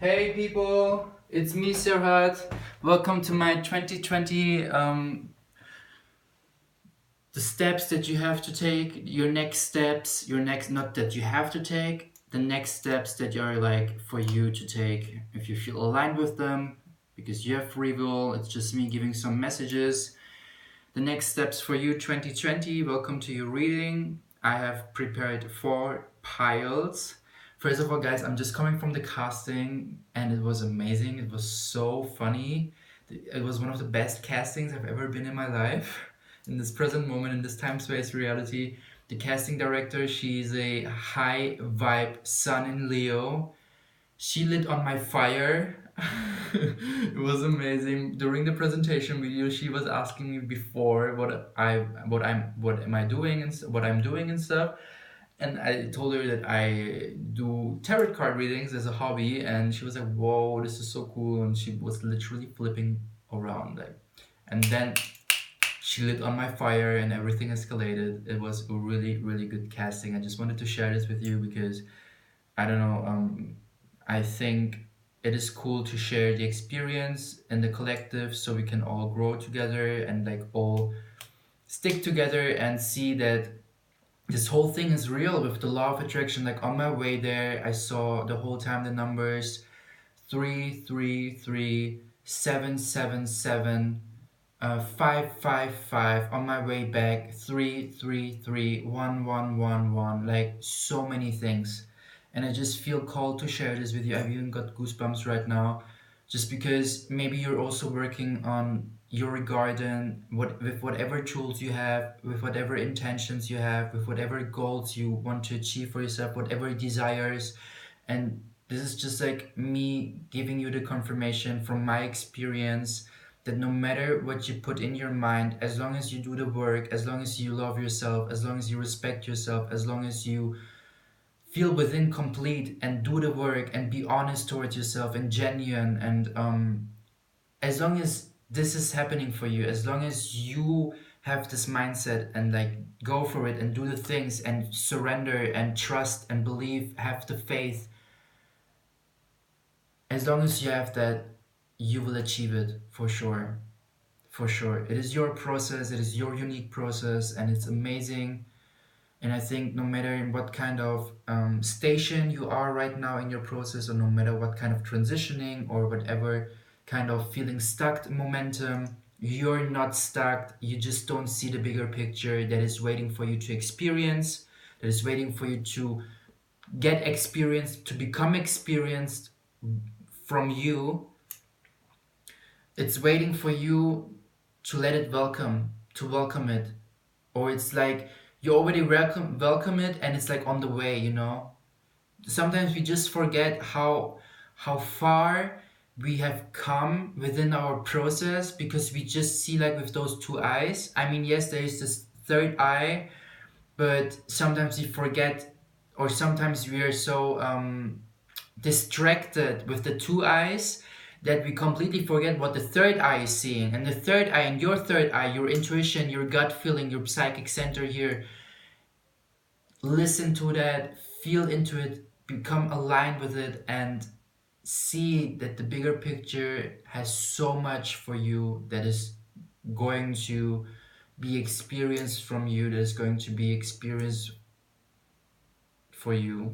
Hey people, it's me Serhat. Welcome to my 2020 the steps that you have to take, your next steps, your next not that you have to take, the next steps that are like for you to take if you feel aligned with them because you have free will. It's just me giving some messages. The next steps for you 2020. Welcome to your reading. I have prepared 4 piles. First of all, guys, I'm just coming from the casting and it was amazing. It was so funny. It was one of the best castings I've ever been in my life. In this present moment, in this time space reality, the casting director, she's a high vibe sun in Leo. She lit on my fire. It was amazing. During the presentation video, she was asking me before what am I doing and what I'm doing and stuff. And I told her that I do tarot card readings as a hobby, and she was like, "Whoa, this is so cool!" And she was literally flipping around, like, and then she lit on my fire, and everything escalated. It was a really, really good casting. I just wanted to share this with you because I don't know. I think it is cool to share the experience in the collective so we can all grow together and like all stick together and see that this whole thing is real with the law of attraction. Like on my way there, I saw the whole time the numbers 333 777 555. On my way back 333 1111. Like so many things, and I just feel called to share this with you. I've even got goosebumps right now, just because maybe you're also working on your garden, with whatever tools you have, with whatever intentions you have, with whatever goals you want to achieve for yourself, whatever desires. And this is just like me giving you the confirmation from my experience that no matter what you put in your mind, as long as you do the work, as long as you love yourself, as long as you respect yourself, as long as you feel within complete and do the work and be honest towards yourself and genuine, and as long as this is happening for you, as long as you have this mindset and like go for it and do the things and surrender and trust and believe, have the faith, as long as you have that, you will achieve it for sure. For sure, it is your process, it is your unique process, and it's amazing. And I think no matter in what kind of station you are right now in your process, or no matter what kind of transitioning or whatever kind of feeling stuck momentum, you're not stuck. You just don't see the bigger picture that is waiting for you to experience, that is waiting for you to get experienced, to become experienced from you. It's waiting for you to let it to welcome it. Or it's like you already welcome it and it's like on the way, sometimes we just forget how far we have come within our process, because we just see like with those 2 eyes. I mean, yes, there is this third eye, but sometimes we forget, or sometimes we are so distracted with the 2 eyes that we completely forget what the third eye is seeing. And the third eye, and your third eye, your intuition, your gut feeling, your psychic center here, listen to that, feel into it, become aligned with it, and see that the bigger picture has so much for you that is going to be experienced from you, that is going to be experienced for you.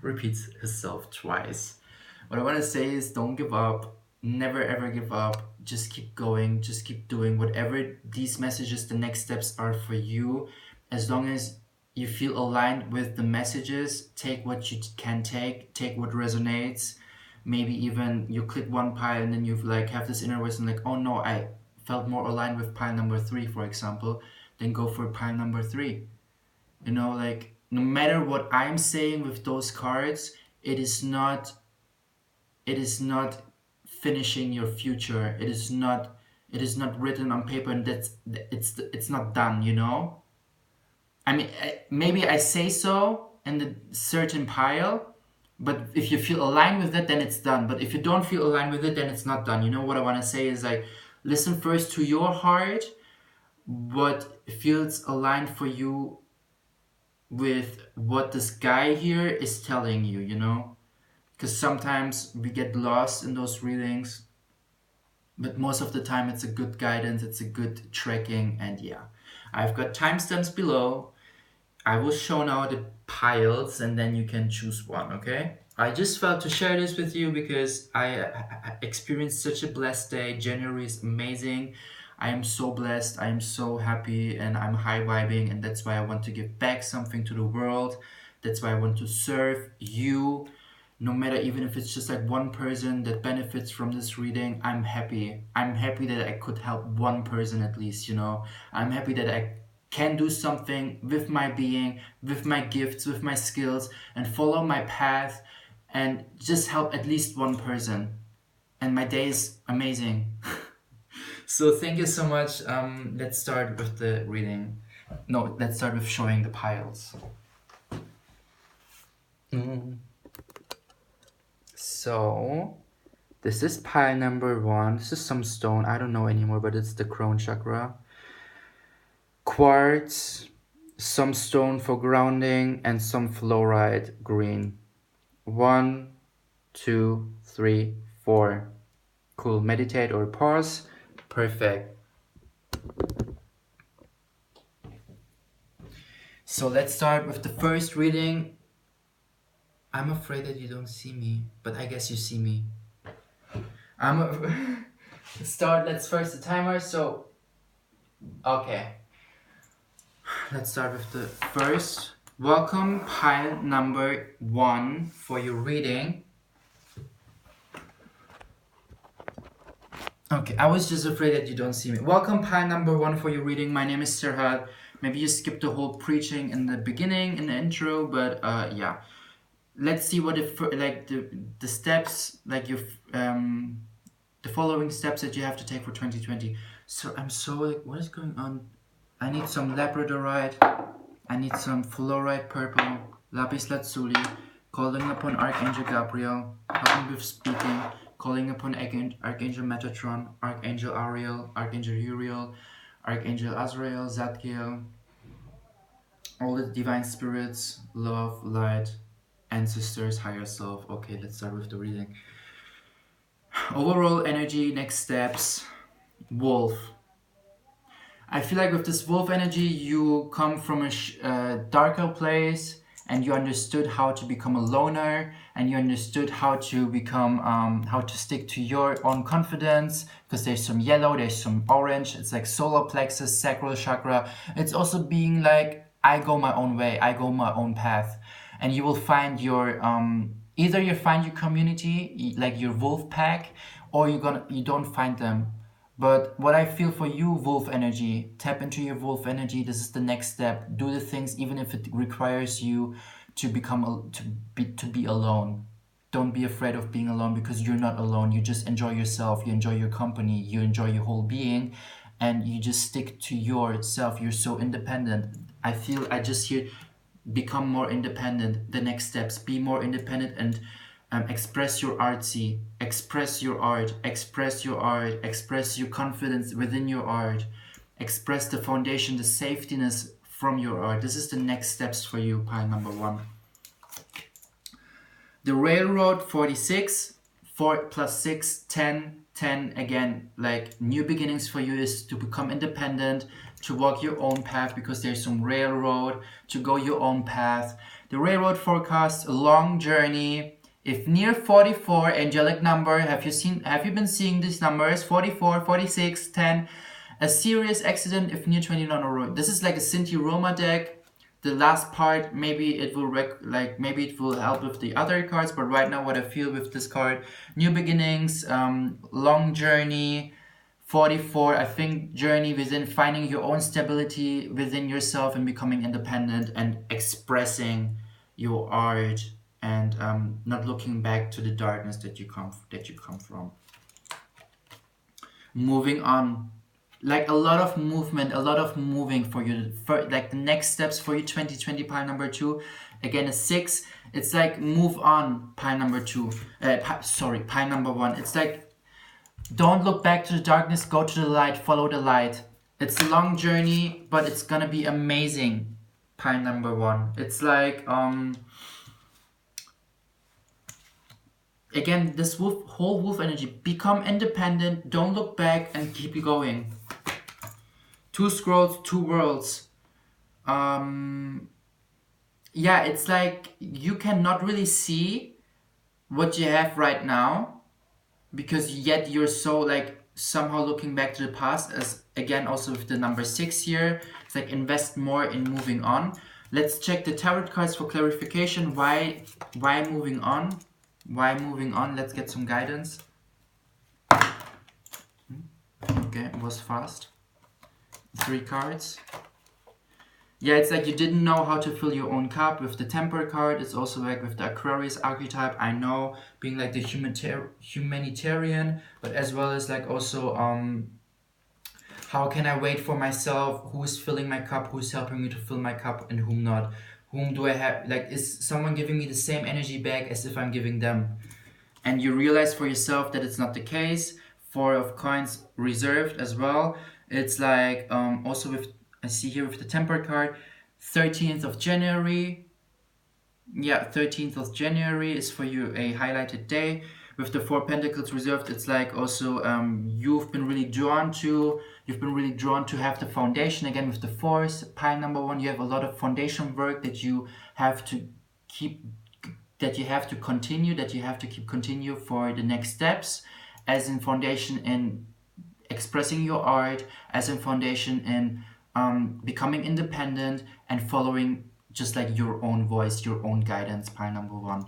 Repeats herself twice. What I want to say is, don't give up. Never ever give up. Just keep going. Just keep doing whatever these messages, the next steps are for you. As long as you feel aligned with the messages, take what you can take what resonates. Maybe even you click one pile and then you like have this inner voice and like, oh no, I felt more aligned with pile number 3, for example. Then go for pile number 3. Like no matter what I'm saying with those cards, it is not finishing your future. It is not written on paper, and it's not done. I mean, maybe I say so in the certain pile, but if you feel aligned with it, then it's done. But if you don't feel aligned with it, then it's not done. What I want to say is like, listen first to your heart, what feels aligned for you with what this guy here is telling you. because sometimes we get lost in those readings, but most of the time it's a good guidance, it's a good tracking. And yeah, I've got timestamps below. I will show now the piles and then you can choose one, okay? I just felt to share this with you because I experienced such a blessed day. January is amazing. I am so blessed. I am so happy and I'm high vibing, and that's why I want to give back something to the world. That's why I want to serve you. No matter, even if it's just like one person that benefits from this reading, I'm happy. I'm happy that I could help one person at least, you know. I'm happy that I can do something with my being, with my gifts, with my skills, and follow my path and just help at least one person. And my day is amazing. So thank you so much. Let's start with the reading. No, let's start with showing the piles. So this is pile number 1. This is some stone. I don't know anymore, but it's the crown chakra. Quartz, some stone for grounding, and some fluorite green. 1, 2, 3, 4. Cool. Meditate or pause. Perfect. So let's start with the first reading. I'm afraid that you don't see me, but I guess you see me. Let's first the timer. So, okay. Let's start with the first. Welcome pile number 1 for your reading. Okay, I was just afraid that you don't see me. Welcome pile number 1 for your reading. My name is Serhat. Maybe you skipped the whole preaching in the beginning, in the intro, but yeah. Let's see what the steps, like you the following steps that you have to take for 2020. So I'm so like, what is going on? I need some labradorite. I need some fluorite purple, lapis lazuli, calling upon Archangel Gabriel, helping with speaking, calling upon Archangel Metatron, Archangel Ariel, Archangel Uriel, Archangel Azrael, Zadkiel, all the divine spirits, love, light, ancestors, higher self. Okay, let's start with the reading. Overall energy, next steps, wolf. I feel like with this wolf energy, you come from a darker place, and you understood how to become a loner, and you understood how to become, how to stick to your own confidence, because there's some yellow, there's some orange. It's like solar plexus, sacral chakra. It's also being like, I go my own way, I go my own path. And you will find your, either you find your community, like your wolf pack, or you don't find them. But what I feel for you, wolf energy, tap into your wolf energy. This is the next step. Do the things even if it requires you to be alone. Don't be afraid of being alone, because you're not alone. You just enjoy yourself, you enjoy your company, you enjoy your whole being, and you just stick to yourself. You're so independent. I just hear become more independent. The next steps, be more independent and express your artsy, express your art, express your art, express your confidence within your art, express the foundation, the safetiness from your art. This is the next steps for you, pile number 1. The railroad 46, 4 plus 6, 10, 10 again, like new beginnings for you is to become independent, to walk your own path, because there's some railroad, to go your own path. The railroad forecasts a long journey. If near 44, angelic number, have you been seeing these numbers? 44, 46, 10. A serious accident if near 29 or road. This is like a Sinti Roma deck. The last part, maybe it will maybe it will help with the other cards, but right now what I feel with this card, new beginnings, long journey, 44, I think journey within finding your own stability within yourself and becoming independent and expressing your art, and not looking back to the darkness that you come from. Moving on, like a lot of movement, a lot of moving for you. Like the next steps for you, 2020 pile number 2. Again, a 6. It's like move on, pile number 2. Pile number 1. It's like, don't look back to the darkness, go to the light, follow the light. It's a long journey, but it's gonna be amazing, pile number 1. It's like, again, this whole wolf energy, become independent, don't look back, and keep going. Two scrolls, two worlds. Yeah, it's like you cannot really see what you have right now, because yet you're so like somehow looking back to the past, as again also with the number 6 here. It's like invest more in moving on. Let's check the tarot cards for clarification. Why moving on? Why moving on? Let's get some guidance. Okay, it was fast. 3 cards. Yeah, it's like you didn't know how to fill your own cup. With the Temper card, it's also like with the Aquarius archetype, I know, being like the humanitarian, but as well as like also how can I wait for myself? Who is filling my cup? Who's helping me to fill my cup, and whom not? Whom do I have? Like, is someone giving me the same energy back as if I'm giving them? And you realize for yourself that it's not the case. 4 of coins reserved as well. It's like also with, I see here with the Temper card, 13th of January. Yeah, 13th of January is for you a highlighted day. With the 4 Pentacles reserved, it's like also you've been really drawn to have the foundation. Again, with the 4s, pile number 1, you have a lot of foundation work that you have to keep, that you have to continue for the next steps, as in foundation in expressing your art, as in foundation in becoming independent and following just like your own voice, your own guidance. Pile number 1,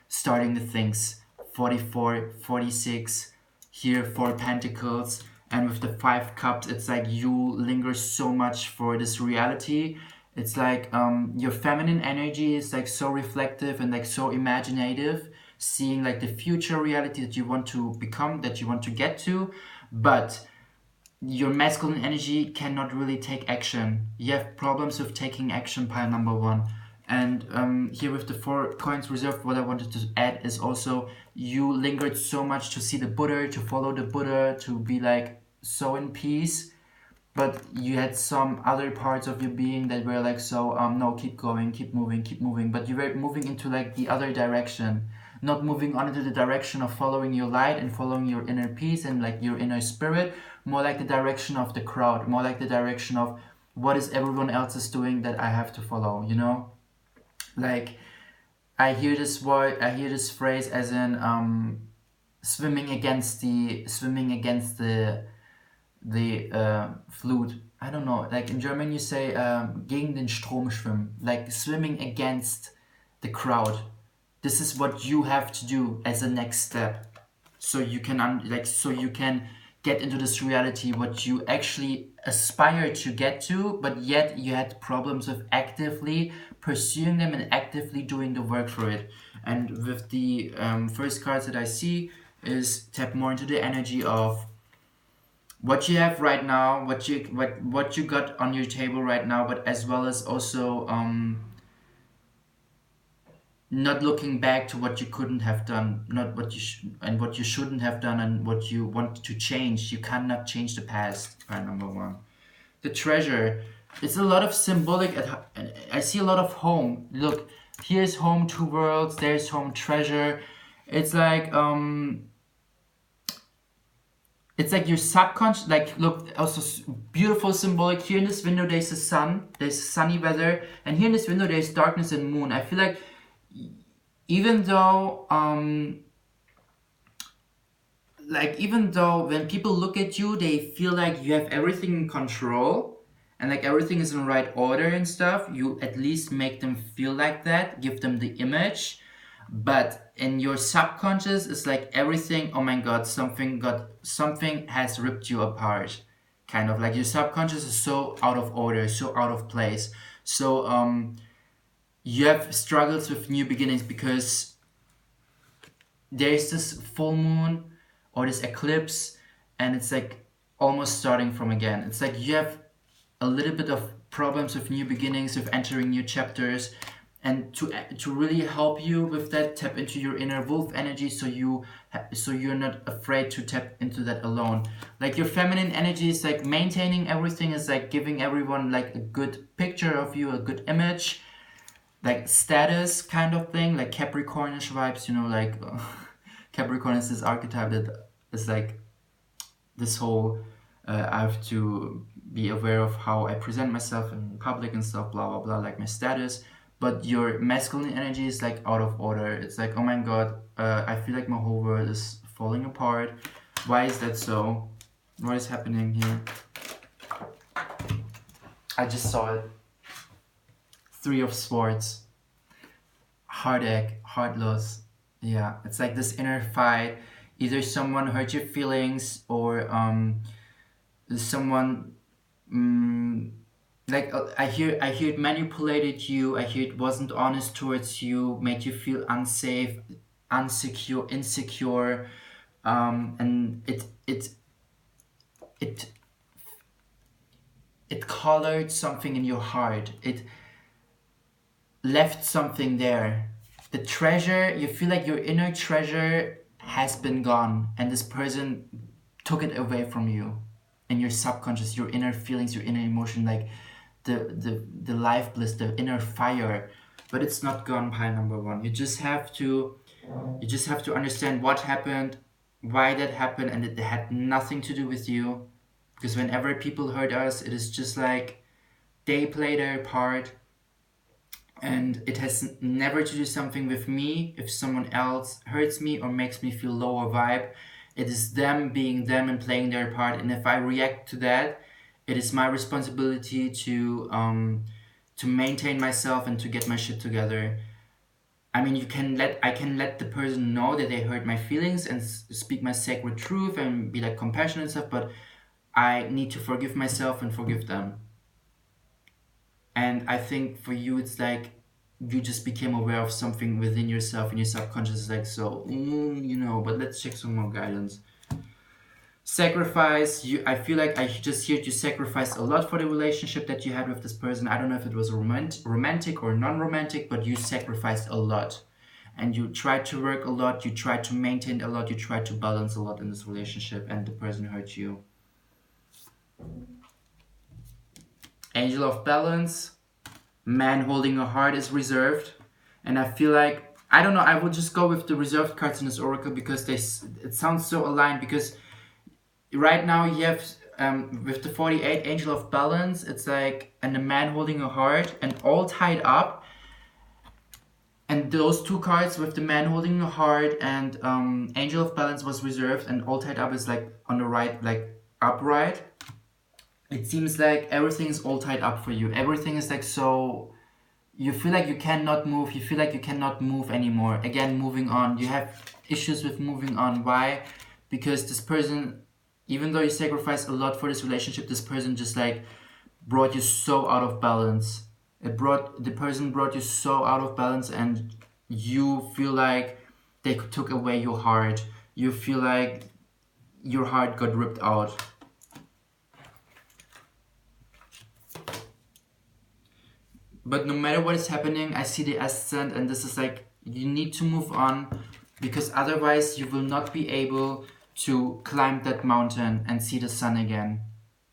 starting the things. 44, 46 here, 4 Pentacles, and with the 5 Cups, it's like you linger so much for this reality. It's like your feminine energy is like so reflective and like so imaginative, seeing like the future reality that you want to become, that you want to get to, but your masculine energy cannot really take action. You have problems with taking action, pile number 1. And here with the 4 coins reserved, what I wanted to add is also you lingered so much to see the Buddha, to follow the Buddha, to be like so in peace, but you had some other parts of your being that were like, so no, keep going, keep moving, but you were moving into like the other direction, not moving on into the direction of following your light and following your inner peace and like your inner spirit, more like the direction of the crowd, more like the direction of what is everyone else is doing that I have to follow, you know? Like, I hear this phrase as in swimming against the Flut. I don't know, like in German you say gegen den Strom schwimmen, like swimming against the crowd. This is what you have to do as a next step, so you can so you can get into this reality what you actually aspire to get to, but yet you had problems with actively pursuing them and actively doing the work for it. And with the first cards that I see is tap more into the energy of what you have right now, what you got on your table right now, but as well as also not looking back to what you couldn't have done, not what you and what you shouldn't have done, and what you want to change. You cannot change the past. Part number 1. The treasure. It's a lot of symbolic. I see a lot of home. Look, here's home, 2 worlds. There's home, treasure. It's like your subconscious, like, look, also beautiful symbolic. Here in this window there's the sun, there's sunny weather, and here in this window there's darkness and moon. I feel like even though when people look at you, they feel like you have everything in control and like everything is in right order and stuff, you at least make them feel like that, give them the image. But in your subconscious, it's like everything, oh my god, something has ripped you apart. Kind of like your subconscious is so out of order, so out of place. So you have struggles with new beginnings because there's this full moon or this eclipse, and it's like almost starting from again. It's like you have a little bit of problems with new beginnings, with entering new chapters. And to really help you with that, tap into your inner wolf energy, so you're not afraid to tap into that alone. Like your feminine energy is like maintaining everything, is like giving everyone like a good picture of you, a good image, like status kind of thing, like Capricornish vibes, you know, like Capricorn is this archetype that is like this whole I have to be aware of how I present myself in public and stuff, blah blah blah, like my status. But your masculine energy is like out of order. It's like, oh my god, I feel like my whole world is falling apart. Why is that so? What is happening here? I just saw it. Three of Swords. Heartache, heart loss. Yeah, it's like this inner fight. Either someone hurt your feelings, or someone like I hear it manipulated you. I hear it wasn't honest towards you, made you feel unsafe, insecure, and it it colored something in your heart. It left something there. The treasure, you feel like your inner treasure has been gone, and this person took it away from you. And your subconscious, your inner feelings, your inner emotion, like the life bliss, the inner fire. But it's not gone, pile number one. You just have to understand what happened, why that happened, and it had nothing to do with you. Because whenever people hurt us, it is just like they play their part, and it has never to do something with me. If someone else hurts me or makes me feel lower vibe, it is them being them and playing their part. And if I react to that, it is my responsibility to maintain myself and to get my shit together. I mean, I can let the person know that they hurt my feelings and speak my sacred truth and be like compassionate and stuff, but I need to forgive myself and forgive them. And I think for you, it's like you just became aware of something within yourself and your subconscious is like, so, but let's check some more guidance. Sacrifice, I feel like I just heard you sacrificed a lot for the relationship that you had with this person. I don't know if it was romantic or non-romantic, but you sacrificed a lot. And you tried to work a lot, you tried to maintain a lot, you tried to balance a lot in this relationship, and the person hurt you. Angel of Balance, man holding a heart is reserved. And I feel like, I don't know, I would just go with the reserved cards in this oracle because it sounds so aligned. Because right now you have, with the 48 Angel of Balance, it's like, and a man holding a heart and all tied up. And those two cards with the man holding a heart and Angel of Balance was reserved, and all tied up is like on the right, like upright. It seems like everything is all tied up for you. Everything is like, so you feel like you cannot move. You feel like you cannot move anymore. Again, moving on. You have issues with moving on. Why? Because this person, even though you sacrificed a lot for this relationship, this person just like brought you so out of balance. The person brought you so out of balance, and you feel like they took away your heart. You feel like your heart got ripped out. But no matter what is happening, I see the ascent, and this is like, you need to move on, because otherwise you will not be able to climb that mountain and see the sun again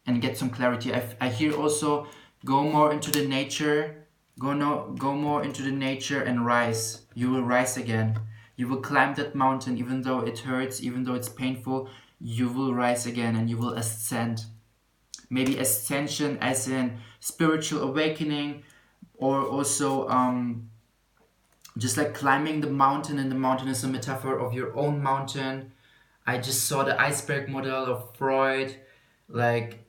and get some clarity. I hear also, go more into the nature, go more into the nature and rise. You will rise again. You will climb that mountain, even though it hurts, even though it's painful, you will rise again and you will ascend. Maybe ascension as in spiritual awakening, or also just like climbing the mountain, and the mountain is a metaphor of your own mountain. I just saw the iceberg model of Freud, like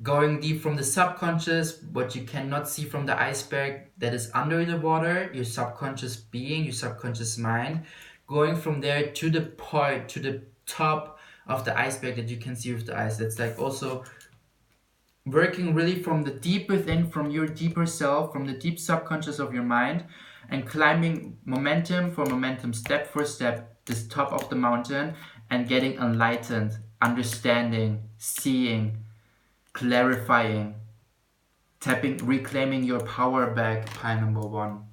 going deep from the subconscious, what you cannot see from the iceberg that is under the water, your subconscious being, your subconscious mind, going from there to the point, to the top of the iceberg that you can see with the eyes. That's like also working really from the deep within, from your deeper self, from the deep subconscious of your mind, and climbing momentum for momentum, step for step, this top of the mountain, and getting enlightened, understanding, seeing, clarifying, reclaiming your power back. Pile number one.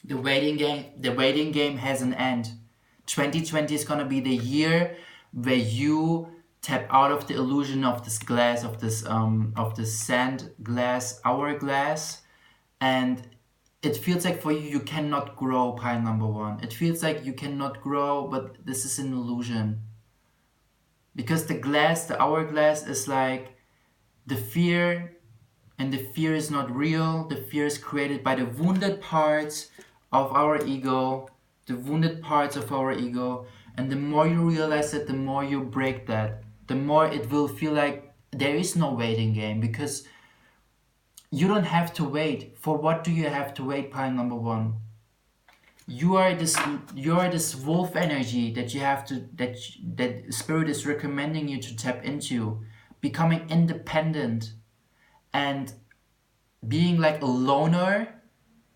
The waiting game has an end. 2020 is gonna be the year where you tap out of the illusion of this glass, of this sand glass hourglass, and it feels like for you, you cannot grow, pile number one. It feels like you cannot grow, but this is an illusion. Because the hourglass is like the fear, and the fear is not real. The fear is created by the wounded parts of our ego, the wounded parts of our ego. And the more you realize it, the more you break that, the more it will feel like there is no waiting game, because you don't have to wait. For what do you have to wait, pile number one? You are this wolf energy that you have to that spirit is recommending you to tap into, becoming independent and being like a loner.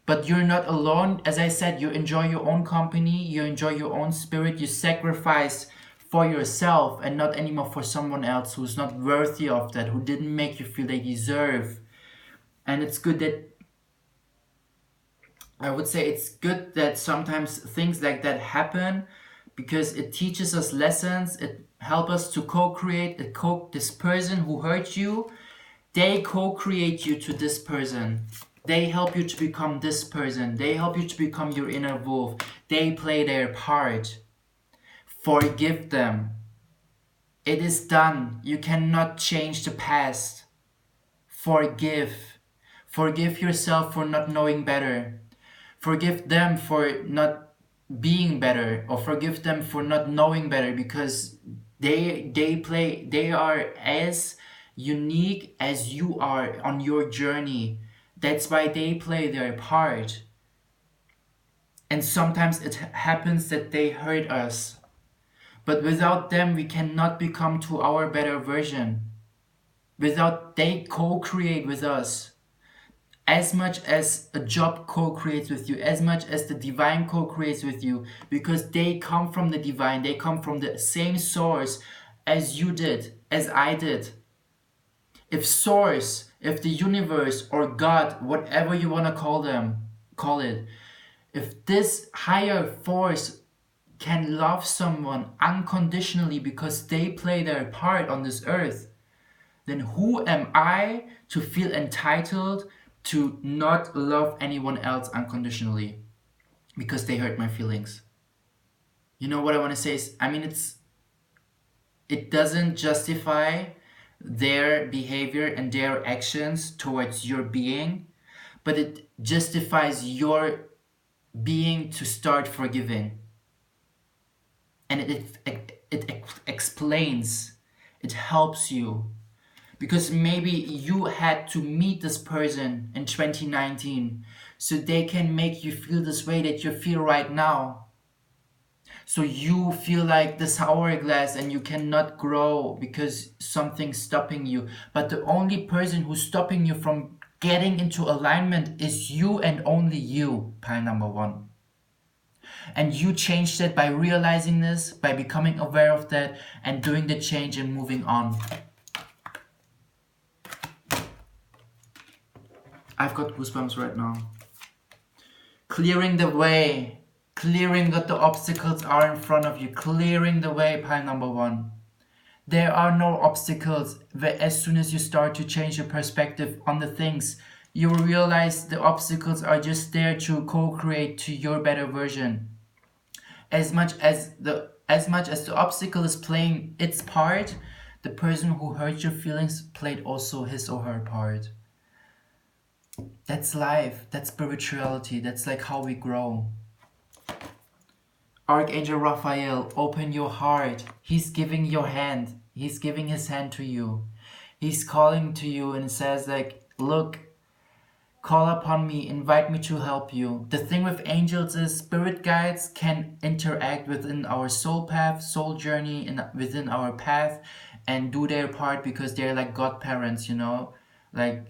But you're not alone. As I said, you enjoy your own company, you enjoy your own spirit, you sacrifice for yourself and not anymore for someone else who's not worthy of that, who didn't make you feel they deserve. And it's good that, I would say it's good that sometimes things like that happen, because it teaches us lessons, it helps us to co-create, this person who hurt you, they co-create you to this person. They help you to become this person. They help you to become your inner wolf. They play their part. Forgive them. It is done. You cannot change the past. Forgive. Forgive yourself for not knowing better. Forgive them for not being better, or forgive them for not knowing better, because they are as unique as you are on your journey. That's why they play their part. And sometimes it happens that they hurt us, but without them we cannot become to our better version. Without they co-create with us. As much as a job co-creates with you, as much as the divine co-creates with you, because they come from the divine, they come from the same source as you did, as I did. If source, if the universe or God, whatever you want to call it, if this higher force can love someone unconditionally because they play their part on this earth, then who am I to feel entitled to not love anyone else unconditionally because they hurt my feelings? You know what I want to say is, I mean, it doesn't justify their behavior and their actions towards your being, but it justifies your being to start forgiving. And it explains, it helps you. Because maybe you had to meet this person in 2019 so they can make you feel this way that you feel right now. So you feel like this hourglass and you cannot grow because something's stopping you. But the only person who's stopping you from getting into alignment is you, and only you, pile number one. And you change that by realizing this, by becoming aware of that and doing the change and moving on. I've got goosebumps right now. Clearing the way. Clearing what the obstacles are in front of you. Clearing the way, pile number one. There are no obstacles. As soon as you start to change your perspective on the things, you will realize the obstacles are just there to co-create to your better version. As much as the obstacle is playing its part, the person who hurt your feelings played also his or her part. That's life, that's spirituality, that's like how we grow. Archangel Raphael, open your heart. He's giving your hand. He's giving his hand to you. He's calling to you and says like, look, call upon me, invite me to help you. The thing with angels is spirit guides can interact within our soul path, soul journey, and within our path and do their part because they're like godparents, you know? Like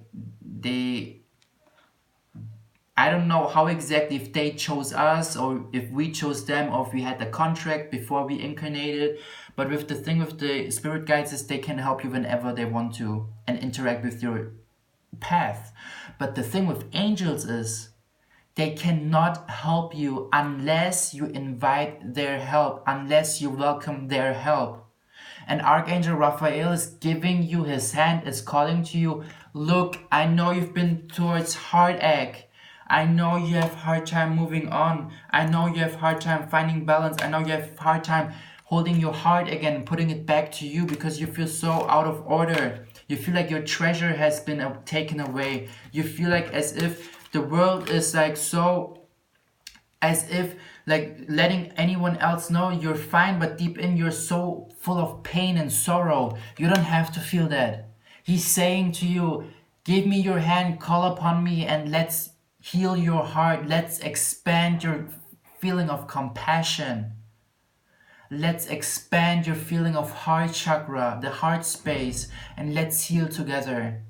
I don't know how exactly, if they chose us or if we chose them or if we had a contract before we incarnated. But with the thing with the spirit guides is they can help you whenever they want to and interact with your path. But the thing with angels is they cannot help you unless you invite their help, unless you welcome their help. And Archangel Raphael is giving you his hand, is calling to you, look, I know you've been towards heartache. I know you have hard time moving on. I know you have hard time finding balance. I know you have hard time holding your heart again, putting it back to you because you feel so out of order. You feel like your treasure has been taken away. You feel like as if the world is like so, as if like letting anyone else know you're fine, but deep in you're so full of pain and sorrow. You don't have to feel that. He's saying to you, give me your hand, call upon me, and let's heal your heart. Let's expand your feeling of compassion. Let's expand your feeling of heart chakra, the heart space, and let's heal together.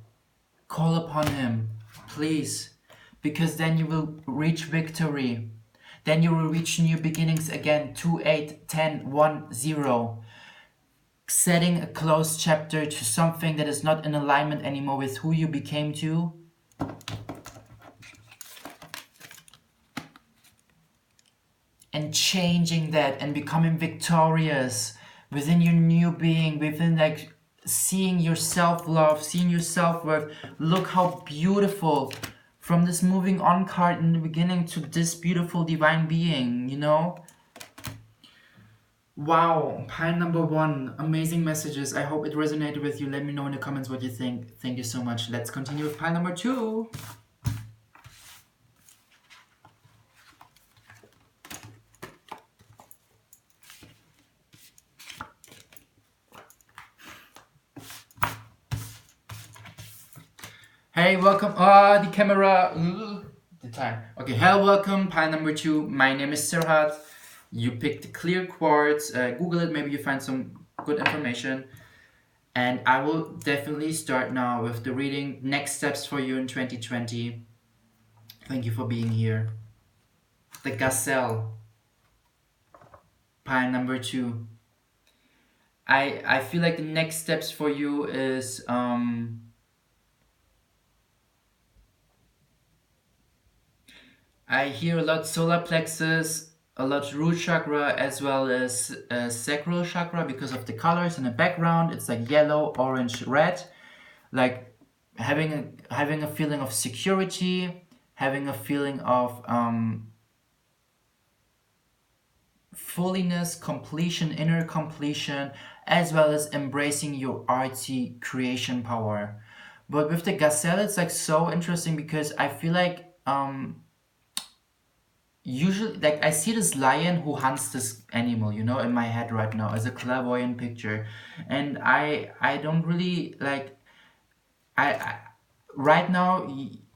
Call upon him, please, because then you will reach victory. Then you will reach new beginnings again. 2, 8, 10, 1, 0. Setting a closed chapter to something that is not in alignment anymore with who you became to. And changing that and becoming victorious within your new being, within like seeing your self-love, seeing your self-worth. Look how beautiful, from this moving on card in the beginning to this beautiful divine being, you know? Wow, pile number 1, amazing messages. I hope it resonated with you. Let me know in the comments what you think. Thank you so much. Let's continue with pile number 2. Hey, welcome. The camera. The time. Okay, hello, welcome. Pile number 2. My name is Serhat. You picked clear quartz. Google it. Maybe you find some good information. And I will definitely start now with the reading. Next steps for you in 2020. Thank you for being here. The Gazelle. Pile number 2. I feel like the next steps for you is I hear a lot solar plexus, a lot root chakra, as well as sacral chakra because of the colors in the background. It's like yellow, orange, red, like having a feeling of security, having a feeling of fulliness, completion, inner completion, as well as embracing your artsy creation power. But with the gazelle, it's like so interesting because I feel like usually, like, I see this lion who hunts this animal, you know, in my head right now as a clairvoyant picture, and I don't really like I right now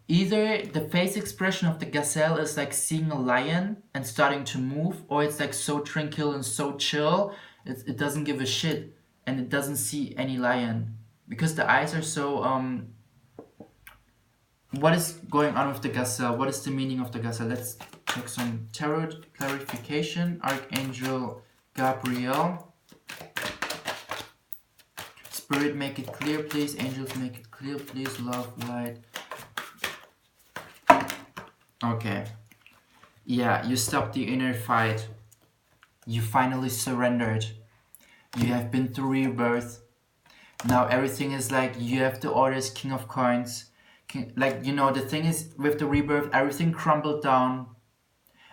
either the face expression of the gazelle is like seeing a lion and starting to move, or it's like so tranquil and so chill, it doesn't give a shit and it doesn't see any lion because the eyes are so what is going on with the gazelle? What is the meaning of the gazelle? Let's check some tarot clarification. Archangel Gabriel. Spirit, make it clear, please. Angels, make it clear, please. Love, light. Okay. Yeah, you stopped the inner fight. You finally surrendered. You have been through rebirth. Now everything is like, you have the orders, King of Coins. Like, you know, the thing is with the rebirth, everything crumbled down.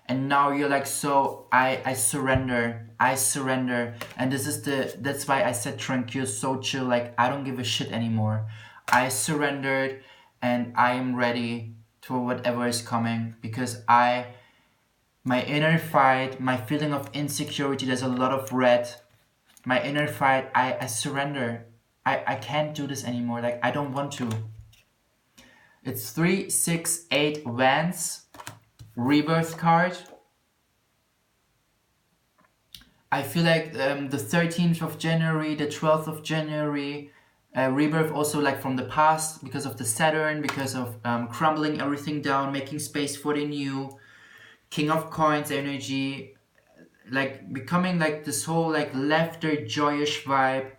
And now you're like, so I surrender. I surrender. And this is that's why I said tranquil, so chill. Like, I don't give a shit anymore. I surrendered and I am ready for whatever is coming. Because my inner fight, my feeling of insecurity, there's a lot of red. My inner fight, I surrender. I can't do this anymore. Like, I don't want to. It's 3, 6, 8 Wands, rebirth card. I feel like the 13th of January, the 12th of January, rebirth also like from the past because of the Saturn, because of crumbling everything down, making space for the new. King of Coins energy, like becoming like this whole like laughter, joyous vibe.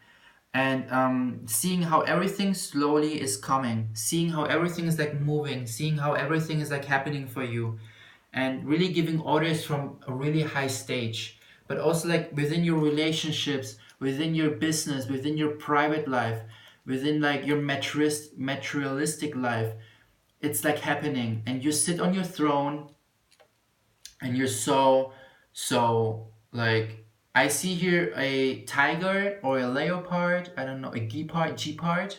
And seeing how everything slowly is coming, seeing how everything is like moving, seeing how everything is like happening for you, and really giving orders from a really high stage, but also like within your relationships, within your business, within your private life, within like your materialistic life. it's like happening, and you sit on your throne, and you're so like, I see here a tiger or a leopard, I don't know, a Jeepard.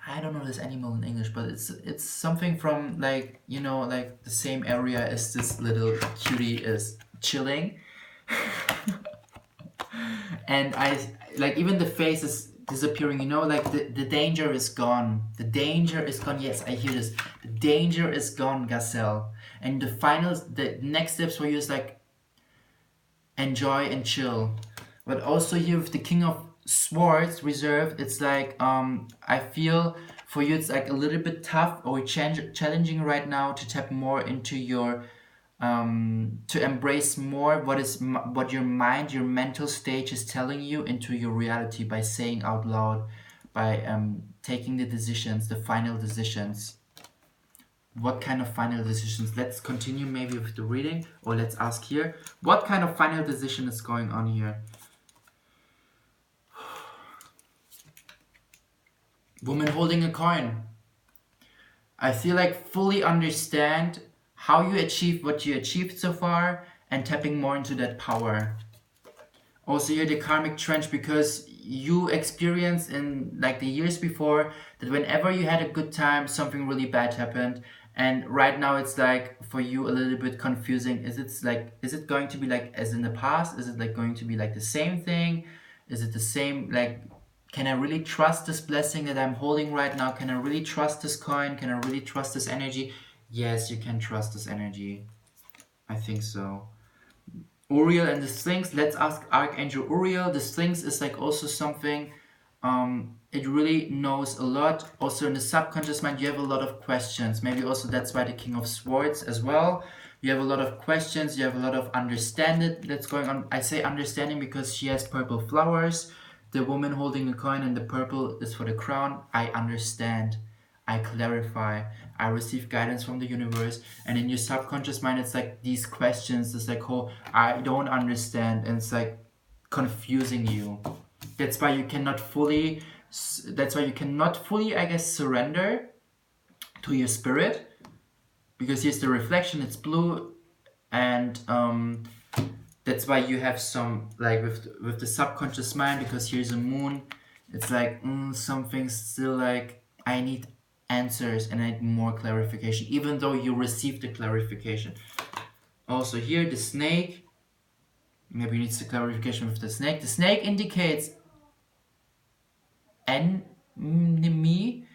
I don't know this animal in English, but it's something from, like, you know, like the same area as this little cutie is chilling. And I, like, even the face is disappearing, you know, like the danger is gone. The danger is gone. Yes, I hear this. The danger is gone, Gazelle. And the next steps for you is like enjoy and chill. But also here with the King of Swords reserved, it's like, I feel for you it's like a little bit tough or challenging right now to tap more into your, to embrace more what your mind, your mental stage is telling you into your reality, by saying out loud, by taking the decisions, the final decisions. What kind of final decisions? Let's continue maybe with the reading, or let's ask here, what kind of final decision is going on here? Woman holding a coin. I feel like fully understand how you achieved what you achieved so far, and tapping more into that power. Also here the karmic trench, because you experienced in like the years before that whenever you had a good time, something really bad happened. And right now it's like for you a little bit confusing. Is it going to be like as in the past? Is it like going to be like the same thing? Is it the same, like, can I really trust this blessing that I'm holding right now? Can I really trust this coin? Can I really trust this energy? Yes, you can trust this energy. I think so. Uriel and the Sphinx. Let's ask Archangel Uriel. The Sphinx is like also something, it really knows a lot. Also in the subconscious mind, you have a lot of questions. Maybe also that's why the King of Swords as well. You have a lot of questions. You have a lot of understanding that's going on. I say understanding because she has purple flowers. The woman holding a coin, and the purple is for the crown. I understand. I clarify. I receive guidance from the universe. And in your subconscious mind, it's like these questions. It's like, oh, I don't understand. And it's like confusing you. That's why you cannot fully, I guess, surrender to your spirit. Because here's the reflection, it's blue. And that's why you have some, like with the subconscious mind, because here's a moon. It's like, something's still like, I need answers and I need more clarification, even though you received the clarification. Also here, the snake. Maybe you need the clarification with the snake. The snake indicates enemy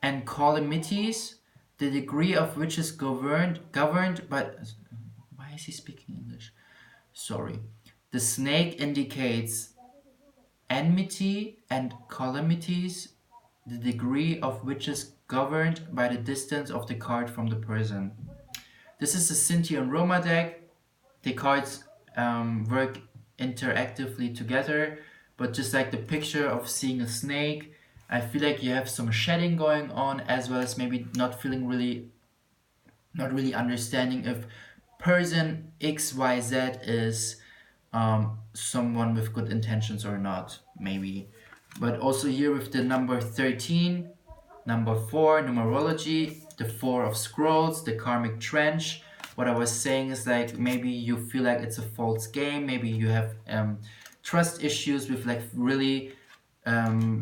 and calamities, the degree of which is governed by... Why is he speaking English? Sorry. The snake indicates enmity and calamities, the degree of which is governed by the distance of the card from the person. This is the Cynthia and Roma deck. The cards work interactively together, but just like the picture of seeing a snake, I feel like you have some shedding going on, as well as maybe not really understanding if person XYZ is someone with good intentions or not, maybe. But also here with the number 13, number 4, numerology, the 4 of scrolls, the karmic trench. What I was saying is like maybe you feel like it's a false game, maybe you have trust issues with like really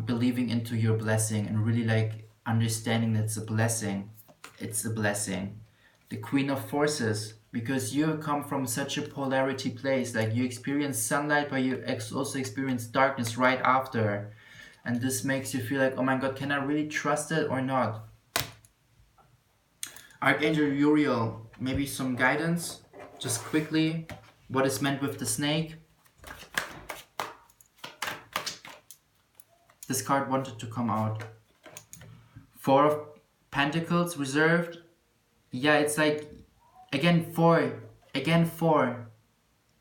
believing into your blessing and really like understanding that it's a blessing. It's a blessing. The Queen of Forces, because you come from such a polarity place, like you experience sunlight but you also experience darkness right after, and this makes you feel like, oh my god, can I really trust it or not? Archangel Uriel, maybe some guidance, just quickly, what is meant with the snake? This card wanted to come out. 4 of Pentacles reserved. Yeah, it's like, again 4,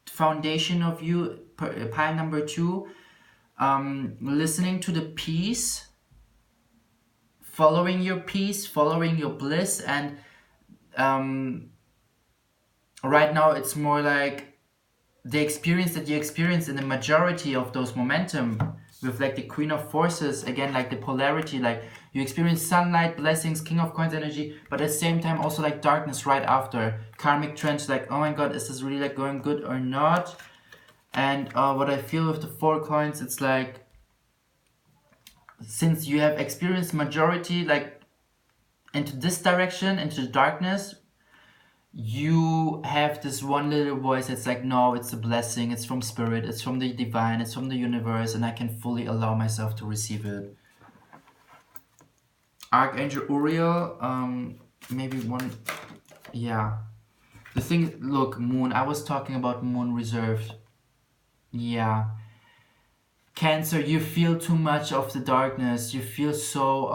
foundation of you, pile number 2, listening to the peace, following your peace, following your bliss, and right now it's more like the experience that you experience in the majority of those momentum with like the Queen of Forces, again, like the polarity, like You experience sunlight, blessings, King of Coins energy, but at the same time also like darkness right after. Karmic trench, like, oh my god, is this really like going good or not? And what I feel with the 4 coins, it's like, since you have experienced majority like into this direction, into the darkness, you have this one little voice that's like, no, it's a blessing, it's from spirit, it's from the divine, it's from the universe, and I can fully allow myself to receive it. Archangel Uriel, maybe one, yeah. The thing, look, Moon, I was talking about Moon reserved. Yeah. Cancer, you feel too much of the darkness. You feel so,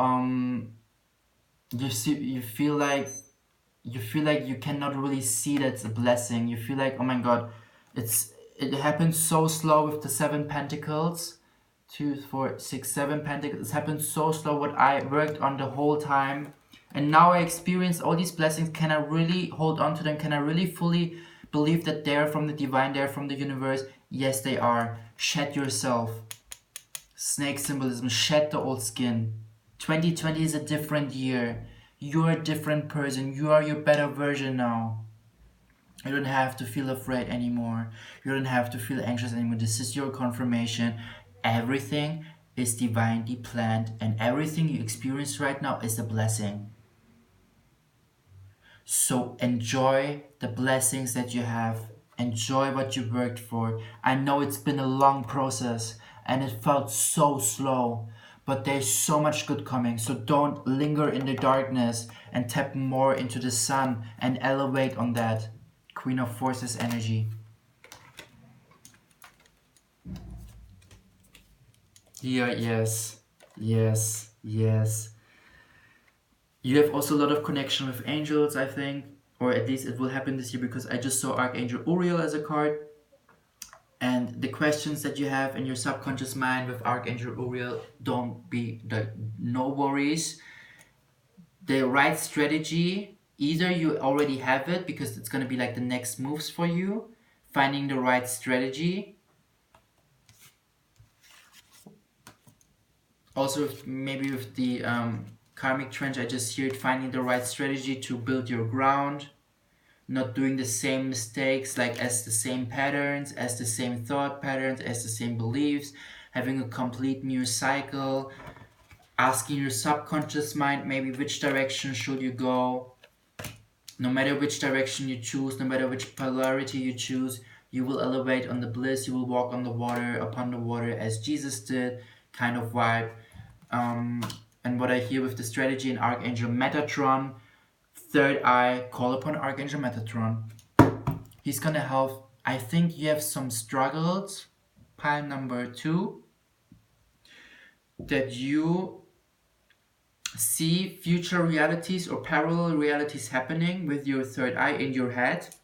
you feel like you cannot really see that's a blessing. You feel like, oh my god, it happens so slow with the 7 pentacles. 2, 4, 6, 7 pentacles. It happened so slow what I worked on the whole time, and now I experience all these blessings. Can I really hold on to them? Can I really fully believe that they're from the divine, they're from the universe? Yes, they are. Shed yourself. Snake symbolism, shed the old skin. 2020 is a different year. You're a different person. You are your better version now. You don't have to feel afraid anymore. You don't have to feel anxious anymore. This is your confirmation. Everything is divinely planned, and everything you experience right now is a blessing. So enjoy the blessings that you have. Enjoy what you worked for. I know it's been a long process and it felt so slow, but there's so much good coming. So don't linger in the darkness and tap more into the sun and elevate on that. Queen of Forces energy. Here, yes, yes, yes. You have also a lot of connection with angels, I think, or at least it will happen this year, because I just saw Archangel Uriel as a card. And the questions that you have in your subconscious mind with Archangel Uriel, no worries. The right strategy, either you already have it because it's going to be like the next moves for you, finding the right strategy. Also, maybe with the karmic trench, I just hear it, finding the right strategy to build your ground, not doing the same mistakes, like as the same patterns, as the same thought patterns, as the same beliefs, having a complete new cycle, asking your subconscious mind maybe which direction should you go. No matter which direction you choose, no matter which polarity you choose, you will elevate on the bliss, you will walk on the water, upon the water as Jesus did, kind of vibe. And what I hear with the strategy in Archangel Metatron, third eye, call upon Archangel Metatron. He's gonna help. I think you have some struggles, pile number 2, that you see future realities or parallel realities happening with your third eye in your head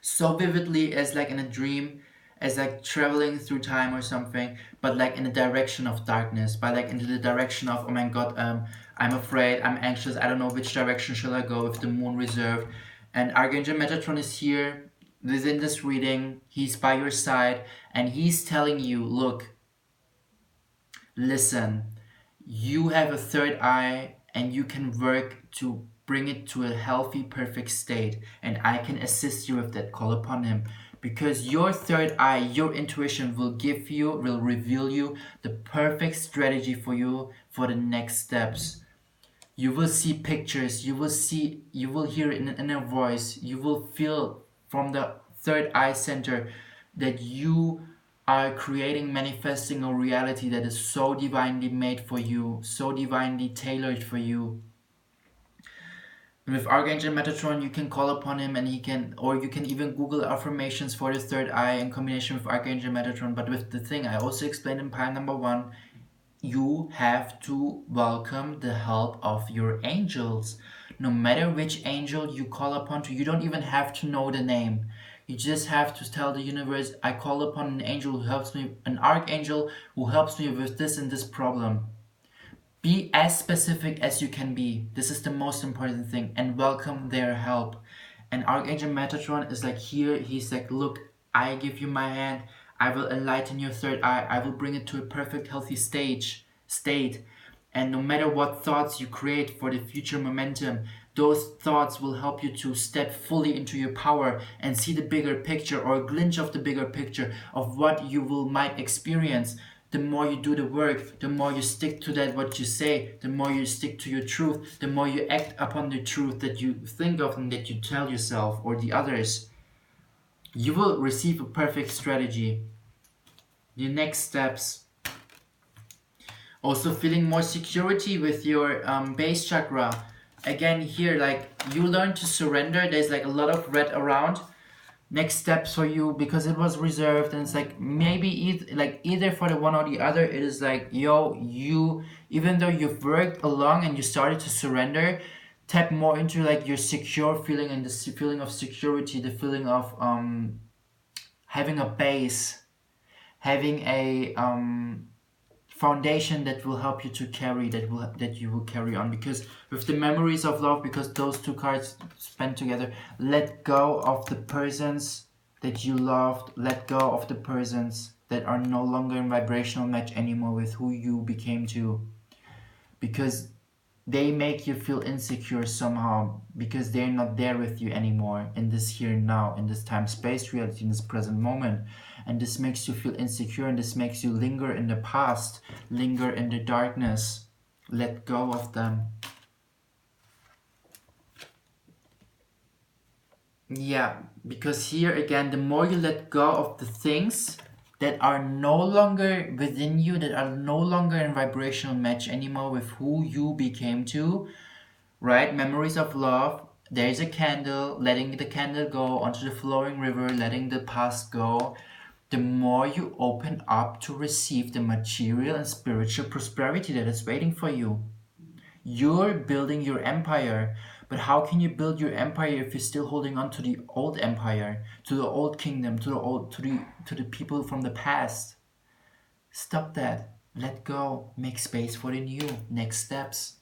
so vividly, as like in a dream, as like traveling through time or something, but like in the direction of darkness, but like into the direction of, oh my god, I'm afraid, I'm anxious, I don't know which direction shall I go with the moon reserved. And Archangel Metatron is here within this reading. He's by your side and he's telling you, look, listen, you have a third eye and you can work to bring it to a healthy, perfect state. And I can assist you with that. Call upon him. Because your third eye, your intuition will reveal you the perfect strategy for you for the next steps. You will see pictures, you will hear in an inner voice, you will feel from the third eye center that you are creating, manifesting a reality that is so divinely made for you, so divinely tailored for you. And with Archangel Metatron, you can call upon him and he can, or you can even Google affirmations for the third eye in combination with Archangel Metatron. But with the thing I also explained in pile number 1, you have to welcome the help of your angels. No matter which angel you call upon to, you don't even have to know the name. You just have to tell the universe, I call upon an angel who helps me, an archangel who helps me with this and this problem. Be as specific as you can be. This is the most important thing, and welcome their help. And Archangel Metatron is like here, he's like, look, I give you my hand, I will enlighten your third eye, I will bring it to a perfect healthy state. And no matter what thoughts you create for the future momentum, those thoughts will help you to step fully into your power and see the bigger picture, or a glimpse of the bigger picture of what you will might experience. The more you do the work, the more you stick to that what you say, the more you stick to your truth, the more you act upon the truth that you think of and that you tell yourself or the others, you will receive a perfect strategy. The next steps. Also feeling more security with your base chakra. Again here, like, you learn to surrender. There's like a lot of red around. Next steps for you, because it was reserved, and it's like maybe either for the one or the other. It is like, yo, you, even though you've worked along and you started to surrender, tap more into like your secure feeling, and the feeling of security, the feeling of having a base, having a foundation that will help you to carry, that you will carry on. Because with the memories of love, because those two cards spent together, let go of the persons that you loved, let go of the persons that are no longer in vibrational match anymore with who you became to, because they make you feel insecure somehow, because they're not there with you anymore in this here and now, in this time space reality, in this present moment. And this makes you feel insecure, and this makes you linger in the past, linger in the darkness. Let go of them. Yeah, because here again, the more you let go of the things that are no longer within you, that are no longer in vibrational match anymore with who you became to, right? Memories of love. There's a candle, letting the candle go onto the flowing river, letting the past go. The more you open up to receive the material and spiritual prosperity that is waiting for you. You're building your empire. But how can you build your empire if you're still holding on to the old empire, to the old kingdom, to the people from the past? Stop that. Let go. Make space for the new. Next steps.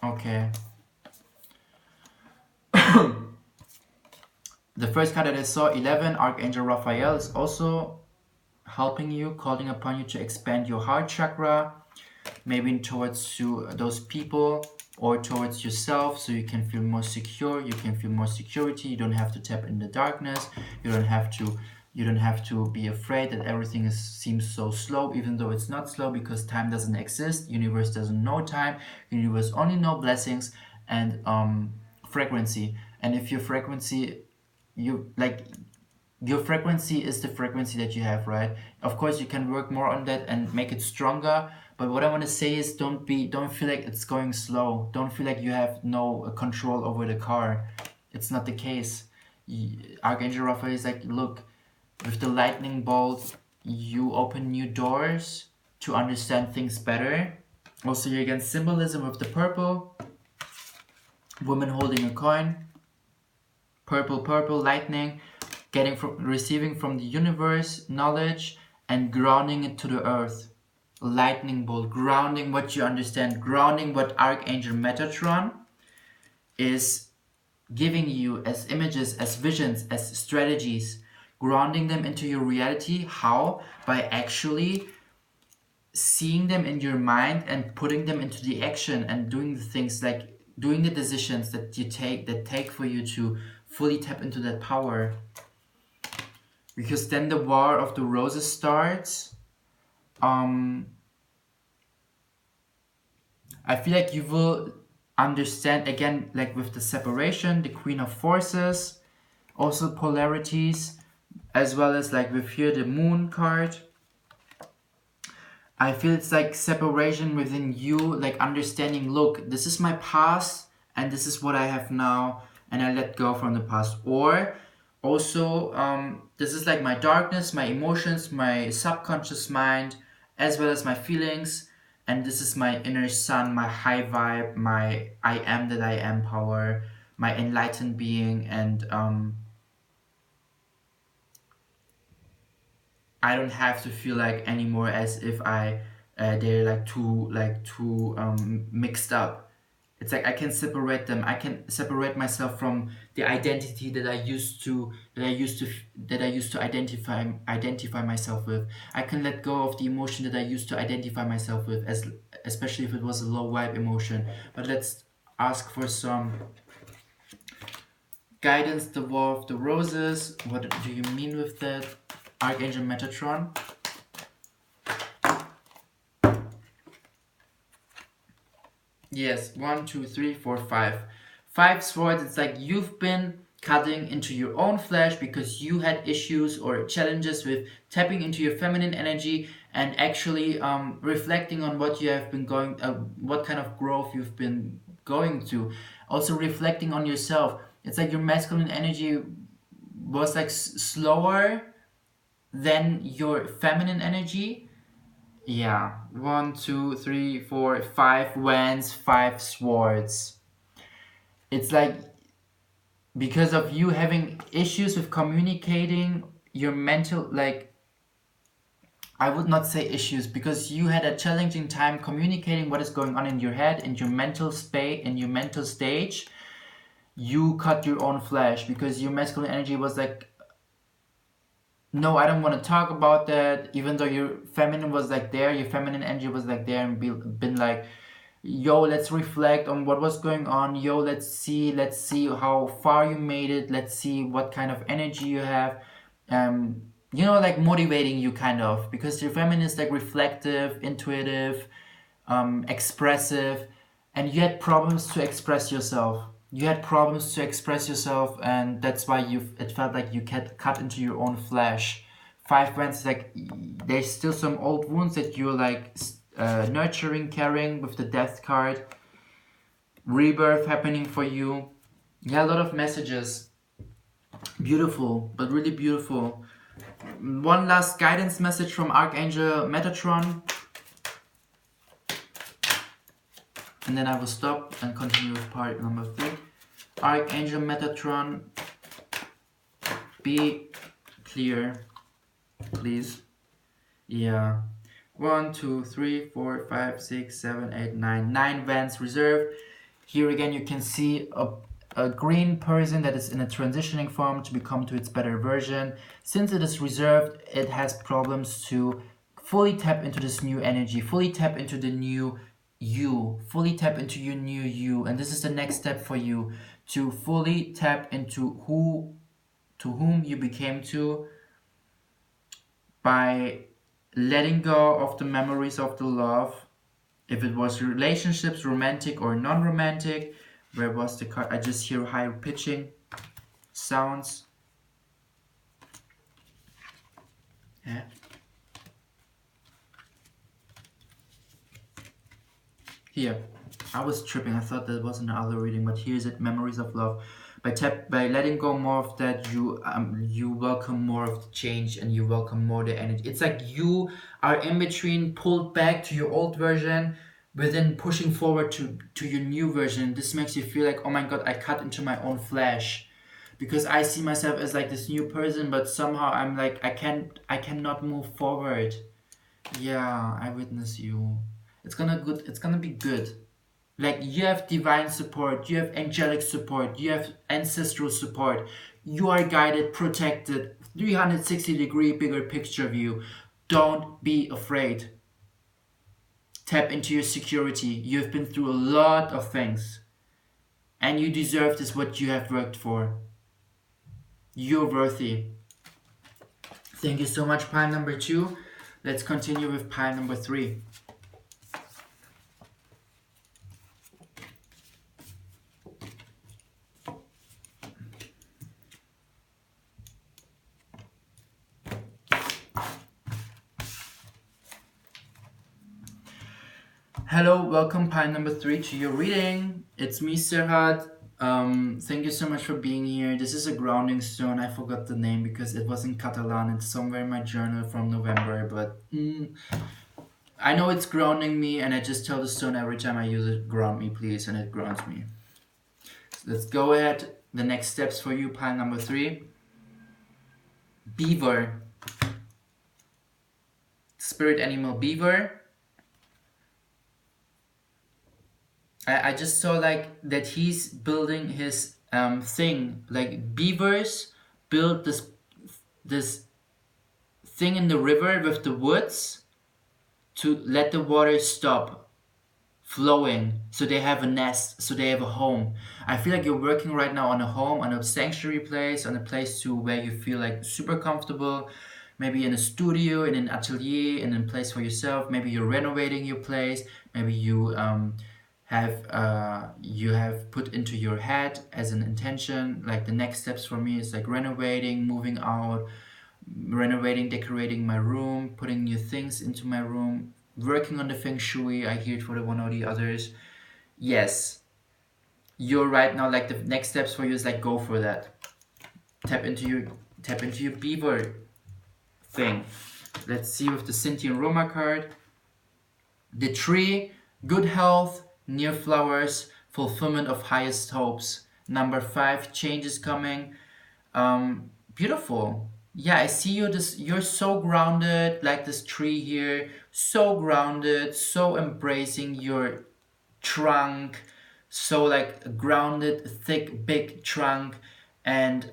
Okay. The first card that I saw, 11, Archangel Raphael, is also helping you, calling upon you to expand your heart chakra, maybe towards those people or towards yourself, so you can feel more secure, you can feel more security. You don't have to tap in the darkness. You don't have to be afraid that everything seems so slow, even though it's not slow, because time doesn't exist. Universe doesn't know time. Universe only know blessings and frequency. And if your frequency, your frequency is the frequency that you have, right? Of course, you can work more on that and make it stronger. But what I want to say is, don't feel like it's going slow. Don't feel like you have no control over the car. It's not the case. Archangel Raphael is like, look, with the lightning bolt, you open new doors to understand things better. Also, here again, symbolism with the purple. Woman holding a coin. Purple, lightning. Receiving from the universe knowledge and grounding it to the earth. Lightning bolt, grounding what you understand, grounding what Archangel Metatron is giving you as images, as visions, as strategies, grounding them into your reality. How? By actually seeing them in your mind and putting them into the action and doing the things, like doing the decisions that take for you to fully tap into that power. Because then the War of the Roses starts. I feel like you will understand, again, like with the separation, the Queen of Forces, also polarities, as well as like with here the Moon card. I feel it's like separation within you, like understanding, look, this is my past and this is what I have now, and I let go from the past. Or also, this is like my darkness, my emotions, my subconscious mind, as well as my feelings, and this is my inner sun, my high vibe, my I am that I am power, my enlightened being, and I don't have to feel like anymore as if they're like too mixed up. It's like I can separate them. I can separate myself from the identity that I used to identify myself with. I can let go of the emotion that I used to identify myself with especially if it was a low vibe emotion. But let's ask for some guidance. The War of the Roses. What do you mean with that? Archangel Metatron. Yes, 1, 2, 3, 4, 5. 5 swords. It's like you've been cutting into your own flesh because you had issues or challenges with tapping into your feminine energy and actually reflecting on what you have been going, what kind of growth you've been going through. Also reflecting on yourself. It's like your masculine energy was like slower than your feminine energy. Yeah, 1, 2, 3, 4, 5 wands, 5 swords. It's like because of you having issues with communicating your mental, like, I would not say issues, because you had a challenging time communicating what is going on in your head, in your mental space, in your mental stage. You cut your own flesh because your masculine energy was like, no, I don't want to talk about that. Even though your feminine was like there, your feminine energy was like there and been like, yo, let's reflect on what was going on. Yo, let's see how far you made it. Let's see what kind of energy you have. Like motivating you kind of, because your feminine is like reflective, intuitive, expressive, and you had problems to express yourself. And that's why it felt like you cut into your own flesh. 5 wands, like there's still some old wounds that you're like nurturing, carrying with the death card. Rebirth happening for you. Yeah, a lot of messages. Beautiful, but really beautiful. One last guidance message from Archangel Metatron. And then I will stop and continue with part number 3. Archangel Metatron, be clear, please. Yeah. 1, 2, 3, 4, 5, 6, 7, 8, 9. 9 wands reserved. Here again you can see a green person that is in a transitioning form to become to its better version. Since it is reserved, it has problems to fully tap into this new energy, fully tap into the new you, fully tap into your new you. And this is the next step for you, to fully tap into whom you became to, by letting go of the memories of the love. If it was relationships, romantic or non-romantic. Where was the card? I just hear higher pitching sounds. Yeah. Here, I was tripping. I thought that was another reading, but here's it: memories of love. By letting go more of that, you welcome more of the change, and you welcome more the energy. It's like you are in between, pulled back to your old version, but then pushing forward to your new version. This makes you feel like, oh my god, I cut into my own flesh, because I see myself as like this new person, but somehow I'm like, I cannot move forward. Yeah, I witness you. It's gonna be good. Like, you have divine support, you have angelic support, you have ancestral support. You are guided, protected, 360-degree bigger picture view. Don't be afraid. Tap into your security. You've been through a lot of things, and you deserve this, what you have worked for. You're worthy. Thank you so much, pile number 2. Let's continue with pile number 3. Hello, welcome pile number 3 to your reading. It's me, Serhat. Thank you so much for being here. This is a grounding stone. I forgot the name because it was in Catalan. It's somewhere in my journal from November, but I know it's grounding me, and I just tell the stone every time I use it, ground me please, and it grounds me. So let's go ahead. The next steps for you, pile number 3. Beaver. Spirit animal beaver. I just saw like that he's building his thing. Like, beavers build this thing in the river with the woods to let the water stop. flowing, so they have a nest, so they have a home. I feel like you're working right now on a home, on a sanctuary place, on a place to where you feel like super comfortable, maybe in a studio, in an atelier, in a place for yourself. Maybe you're renovating your place. Maybe you have put into your head as an intention, like the next steps for me is like renovating, moving out, renovating, decorating my room, putting new things into my room, working on the feng shui. I hear it for the one or the others. Yes, you're right now. Like the next steps for you is like go for that. Tap into your beaver thing. Let's see with the Scythian Roma card. The tree, good health, near flowers, fulfillment of highest hopes. Number 5, change is coming. Beautiful. Yeah, I see you. You're so grounded, like this tree here. So grounded, so embracing your trunk, so like a grounded, thick, big trunk, and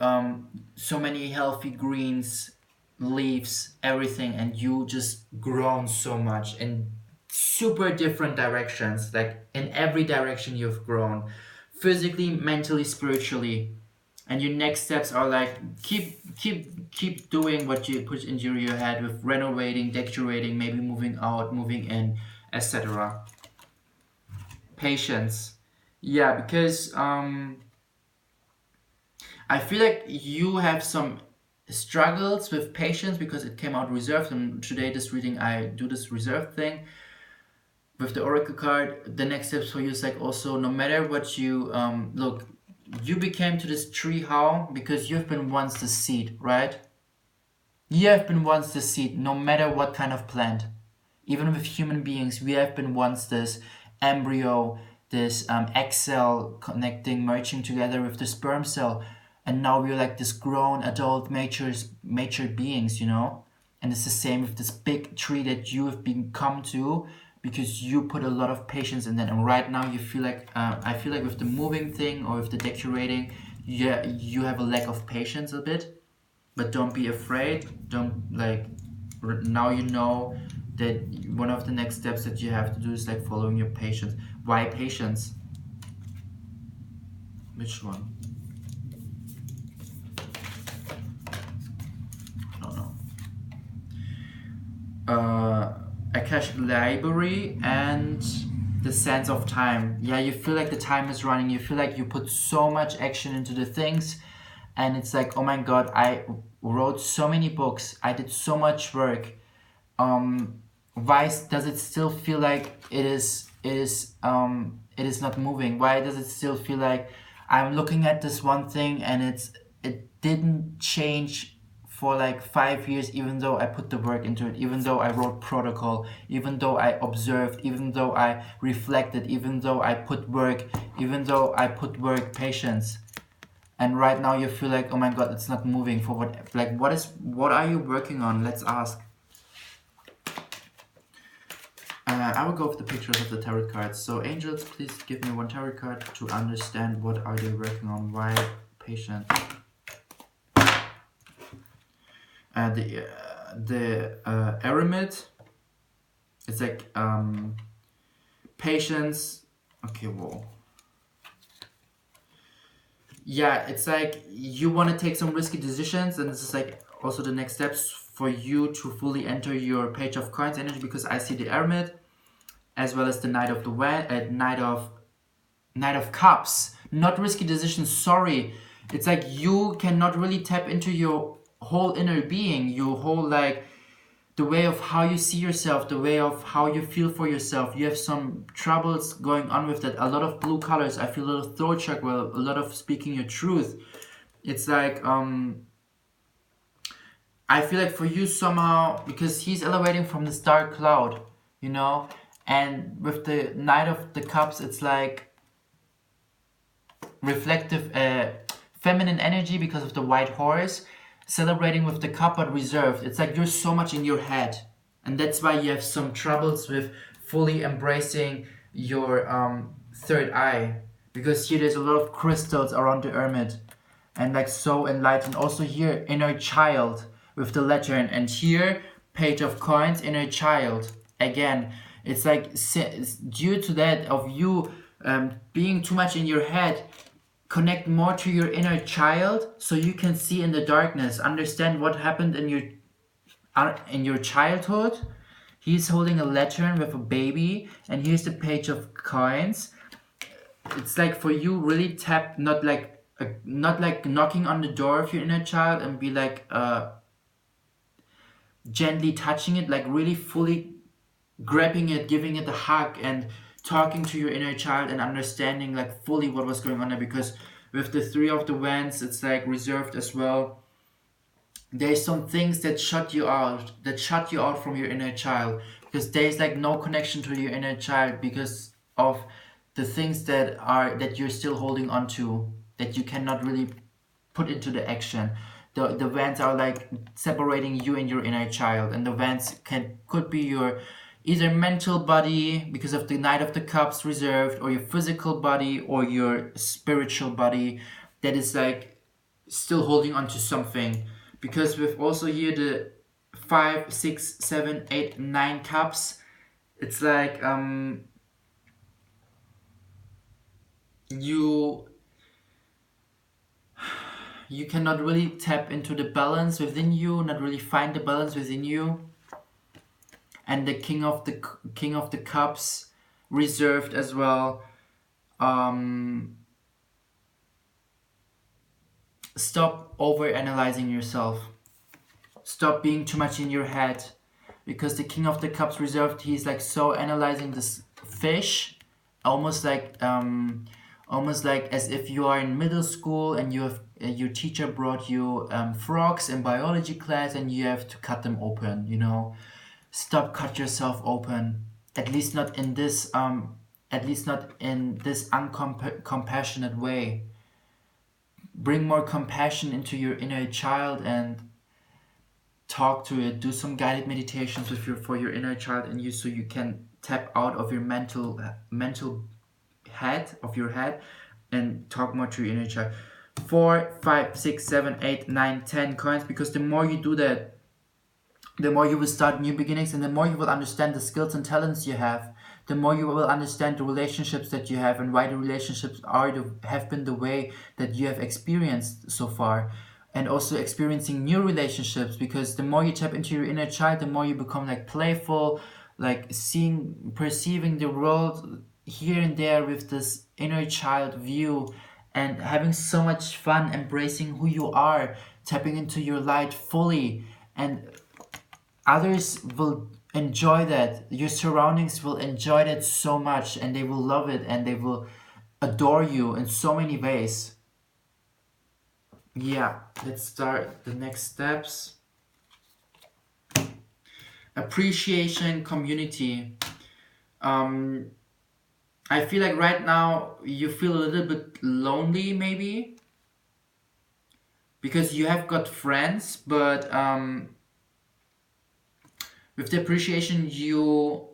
so many healthy greens, leaves, everything, and you just grown so much in super different directions. Like in every direction you've grown, physically, mentally, spiritually. And your next steps are like keep doing what you put into your head with renovating, decorating, maybe moving out, moving in, etc. Patience. Yeah, because I feel like you have some struggles with patience because it came out reserved, and today this reading I do this reserved thing with the oracle card. The next steps for you is like also no matter what you look, you became to this tree how? Because you've been once the seed, right? You have been once the seed, no matter what kind of plant. Even with human beings, we have been once this embryo, this egg cell connecting, merging together with the sperm cell, and now we're like this grown adult mature beings, you know. And it's the same with this big tree that you have become to, because you put a lot of patience in that. And right now you feel like I feel like with the moving thing or with the decorating, yeah, you have a lack of patience a bit. But don't be afraid. Don't like now you know that one of the next steps that you have to do is like following your patience. Why patience? Which one? I don't know. Akashic Library and the sense of time. Yeah, you feel like the time is running. You feel like you put so much action into the things, and it's like, oh my god, I wrote so many books. I did so much work. Why does it still feel like it is not moving? Why does it still feel like I'm looking at this one thing and it didn't change for like 5 years, even though I put the work into it, even though I wrote protocol, even though I observed, even though I reflected, even though I put work, patience. And right now you feel like, oh my god, it's not moving forward. Like what are you working on? Let's ask. I will go with the pictures of the tarot cards. So angels, please give me one tarot card to understand what are they working on. Why patient? The Aramid. It's like patience. Okay, whoa. Yeah, it's like you want to take some risky decisions, and this is like also the next steps for you to fully enter your Page of Coins energy, because I see the Hermit as well as the Knight of the Knight of Cups. Not risky decisions, sorry. It's like you cannot really tap into your whole inner being, your whole like the way of how you see yourself, the way of how you feel for yourself. You have some troubles going on with that. A lot of blue colors. I feel a lot of throat chakra, a lot of speaking your truth. It's like I feel like for you somehow, because he's elevating from this dark cloud, you know, and with the Knight of the Cups, it's like reflective, feminine energy because of the white horse, celebrating with the cup but reserved. It's like you're so much in your head, and that's why you have some troubles with fully embracing your third eye, because here there's a lot of crystals around the hermit and like so enlightened. Also here inner child with the Lantern, and here Page of Coins, inner child again. It's like it's due to that of you being too much in your head. Connect more to your inner child so you can see in the darkness, understand what happened in your childhood. He's holding a lantern with a baby, and here's the page of coins. It's like for you really tap, not like knocking on the door of your inner child and be like gently touching it, like really fully grabbing it, giving it a hug, and talking to your inner child and understanding like fully what was going on there. Because with the three of the wands, it's like reserved as well. There's some things that shut you out from your inner child, because there's like no connection to your inner child because of the things that you're still holding on to, that you cannot really put into the action. The vents are like separating you and your inner child, and the vents could be your either mental body because of the Knight of the Cups reserved, or your physical body, or your spiritual body that is like still holding on to something. Because with also here the 5, 6, 7, 8, 9 cups, it's like you you cannot really tap into the balance within you, not really find the balance within you. And the king of the cups reserved as well. Stop over analyzing yourself, stop being too much in your head, because the king of the cups reserved, he's like so analyzing this fish, almost like as if you are in middle school and you have your teacher brought you frogs in biology class and you have to cut them open, you know. Stop, cut yourself open, at least not in this uncompassionate way. Bring more compassion into your inner child and talk to it. Do some guided meditations for your inner child and you, so you can tap out of your mental head of your head and talk more to your inner child. 4, 5, 6, 7, 8, 9, 10 coins, because the more you do that, the more you will start new beginnings, and the more you will understand the skills and talents you have, the more you will understand the relationships that you have and why the relationships have been the way that you have experienced so far. And also experiencing new relationships, because the more you tap into your inner child, the more you become like playful, like perceiving the world here and there with this inner child view, and having so much fun embracing who you are, tapping into your light fully. And others will enjoy that, your surroundings will enjoy that so much, and they will love it, and they will adore you in so many ways. Yeah, let's start the next steps. Appreciation, community. I feel like right now you feel a little bit lonely, maybe because you have got friends, but with the appreciation, you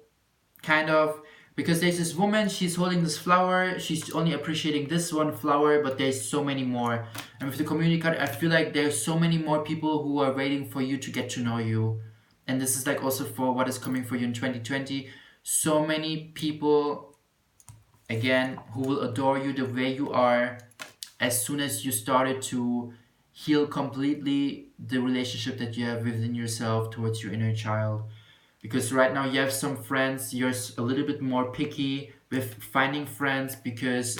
kind of, because there's this woman, she's holding this flower, she's only appreciating this one flower, but there's so many more. And with the community card, I feel like there's so many more people who are waiting for you to get to know you. And this is like also for what is coming for you in 2020. So many people, again, who will adore you the way you are, as soon as you started to heal completely the relationship that you have within yourself towards your inner child. Because right now you have some friends, you're a little bit more picky with finding friends, because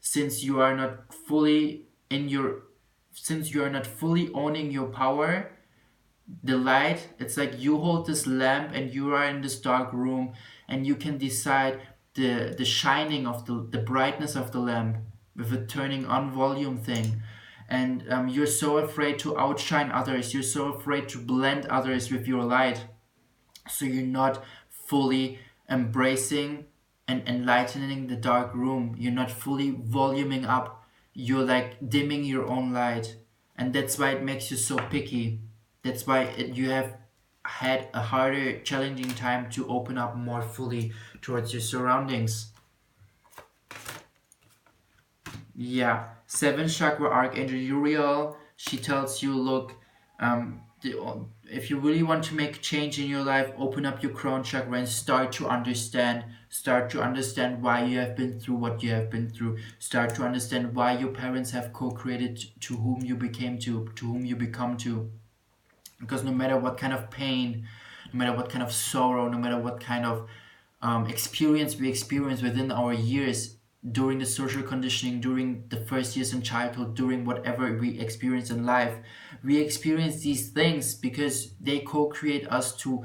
since you are not fully in your since you are not fully owning your power, the light, it's like you hold this lamp and you are in this dark room, and you can decide the shining of the brightness of the lamp with a turning on volume thing. And you're so afraid to outshine others, you're so afraid to blend others with your light, so you're not fully embracing and enlightening the dark room, you're not fully voluming up, you're like dimming your own light. And that's why it makes you so picky, that's why you have had a harder challenging time to open up more fully towards your surroundings. Yeah, 7th chakra archangel Uriel, she tells you, look, if you really want to make change in your life, open up your crown chakra and start to understand why you have been through what you have been through. Start to understand why your parents have co-created to whom you became to whom you become to. Because no matter what kind of pain, no matter what kind of sorrow, no matter what kind of experience we experience within our years, during the social conditioning, during the first years in childhood, during whatever we experience in life, we experience these things because they co-create us to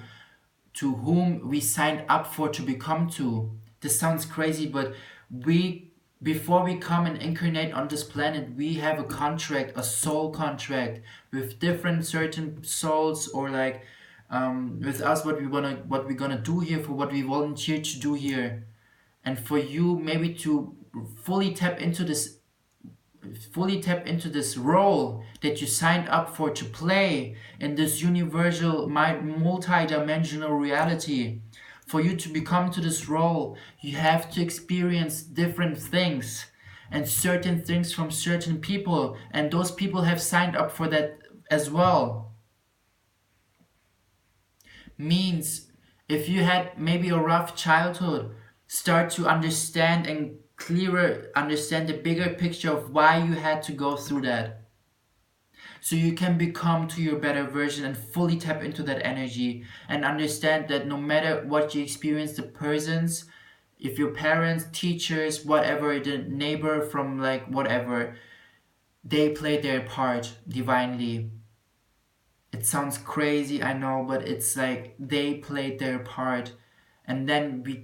whom we signed up for to become to. This sounds crazy, but we before we come and incarnate on this planet, we have a contract, a soul contract with different certain souls, or like with us what we're gonna do here, for what we volunteer to do here. And for you maybe to fully tap into this role that you signed up for to play in this universal multi-dimensional reality. For you to become to this role, you have to experience different things and certain things from certain people, and those people have signed up for that as well. Means if you had maybe a rough childhood, start to understand and clearer understand the bigger picture of why you had to go through that, so you can become to your better version and fully tap into that energy, and understand that no matter what you experience, the persons, if your parents, teachers, whatever, the neighbor from like whatever, they played their part divinely. It sounds crazy, I know, but it's like they played their part, and then we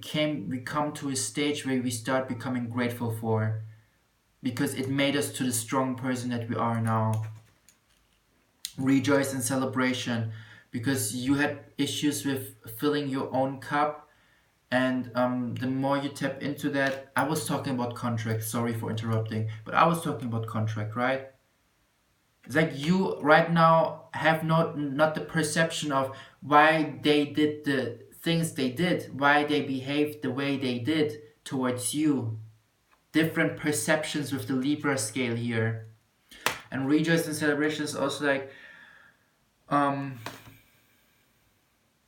come to a stage where we start becoming grateful for, because it made us to the strong person that we are now. Rejoice in celebration, because you had issues with filling your own cup, and the more you tap into that, I was talking about contract, sorry for interrupting, but I was talking about contract, right? It's like you right now have not the perception of why they did the things they did, why they behaved the way they did towards you. Different perceptions with the Libra scale here. And rejoice and celebration is also like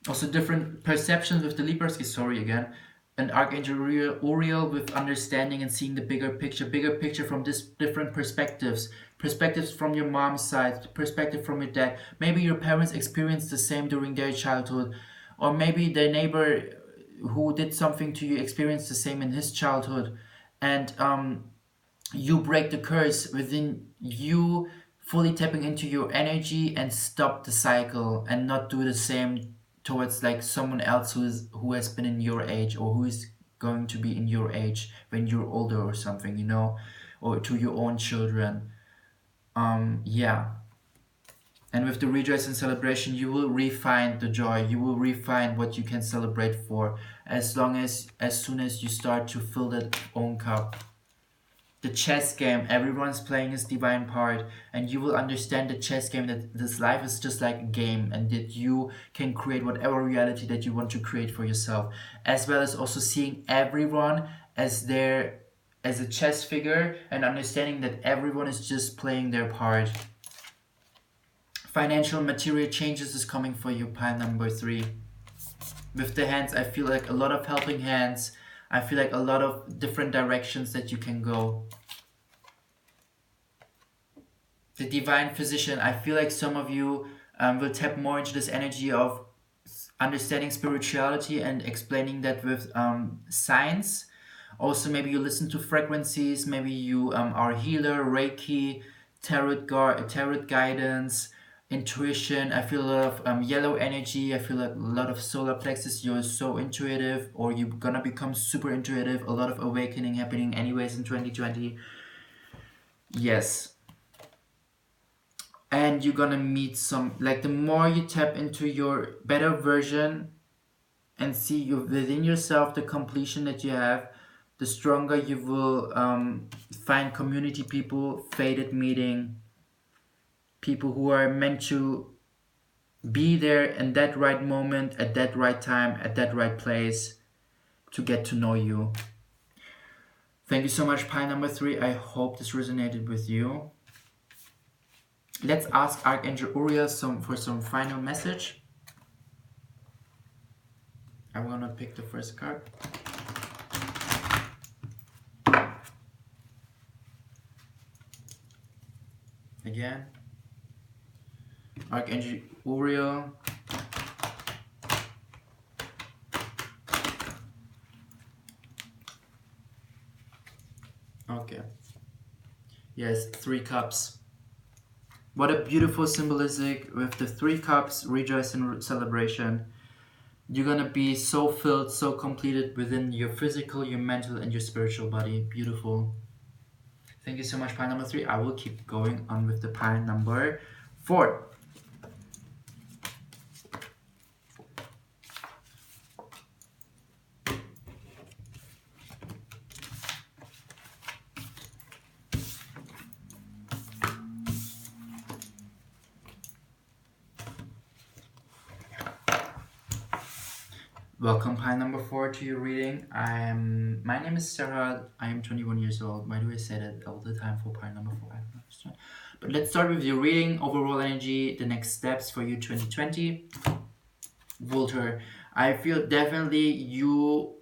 also different perceptions with the Libra scale, sorry again. And Archangel Uriel with understanding and seeing the bigger picture from this different perspectives. Perspectives from your mom's side, perspective from your dad. Maybe your parents experienced the same during their childhood, or maybe the neighbor who did something to you experienced the same in his childhood, and you break the curse within you, fully tapping into your energy and stop the cycle, and not do the same towards like someone else who has been in your age, or who is going to be in your age when you're older or something, or to your own children. Yeah. And with the rejoice and celebration, you will refine the joy, you will refine what you can celebrate for, as soon as you start to fill that own cup. The chess game, everyone's playing his divine part, and you will understand the chess game, that this life is just like a game, and that you can create whatever reality that you want to create for yourself, as well as also seeing everyone as a chess figure, and understanding that everyone is just playing their part. Financial material changes is coming for you, pile number 3. With the hands, I feel like a lot of helping hands. I feel like a lot of different directions that you can go. The divine physician, I feel like some of you will tap more into this energy of understanding spirituality and explaining that with science. Also, maybe you listen to frequencies, maybe you are a healer, Reiki, tarot guidance, intuition. I feel a lot of yellow energy. I feel like a lot of solar plexus. You're so intuitive, or you're gonna become super intuitive. A lot of awakening happening anyways in 2020. Yes. And you're gonna meet like the more you tap into your better version and see you within yourself, the completion that you have, the stronger you will find community people, fated meeting, people who are meant to be there in that right moment, at that right time, at that right place, to get to know you. Thank you so much, pile number 3. I hope this resonated with you. Let's ask Archangel Uriel for some final message. I'm gonna pick the first card. Again, Archangel Uriel. Okay. Yes, 3 cups. What a beautiful symbolism with the 3 cups, rejoice and celebration. You're gonna be so filled, so completed within your physical, your mental, and your spiritual body. Beautiful. Thank you so much, pile number 3. I will keep going on with the pile number 4. Welcome, pile number 4, to your reading. My name is Serhat. I am 21 years old. Why do I say that all the time for pile number 4? I don't understand. But let's start with your reading, overall energy, the next steps for you 2020. Walter, I feel definitely you.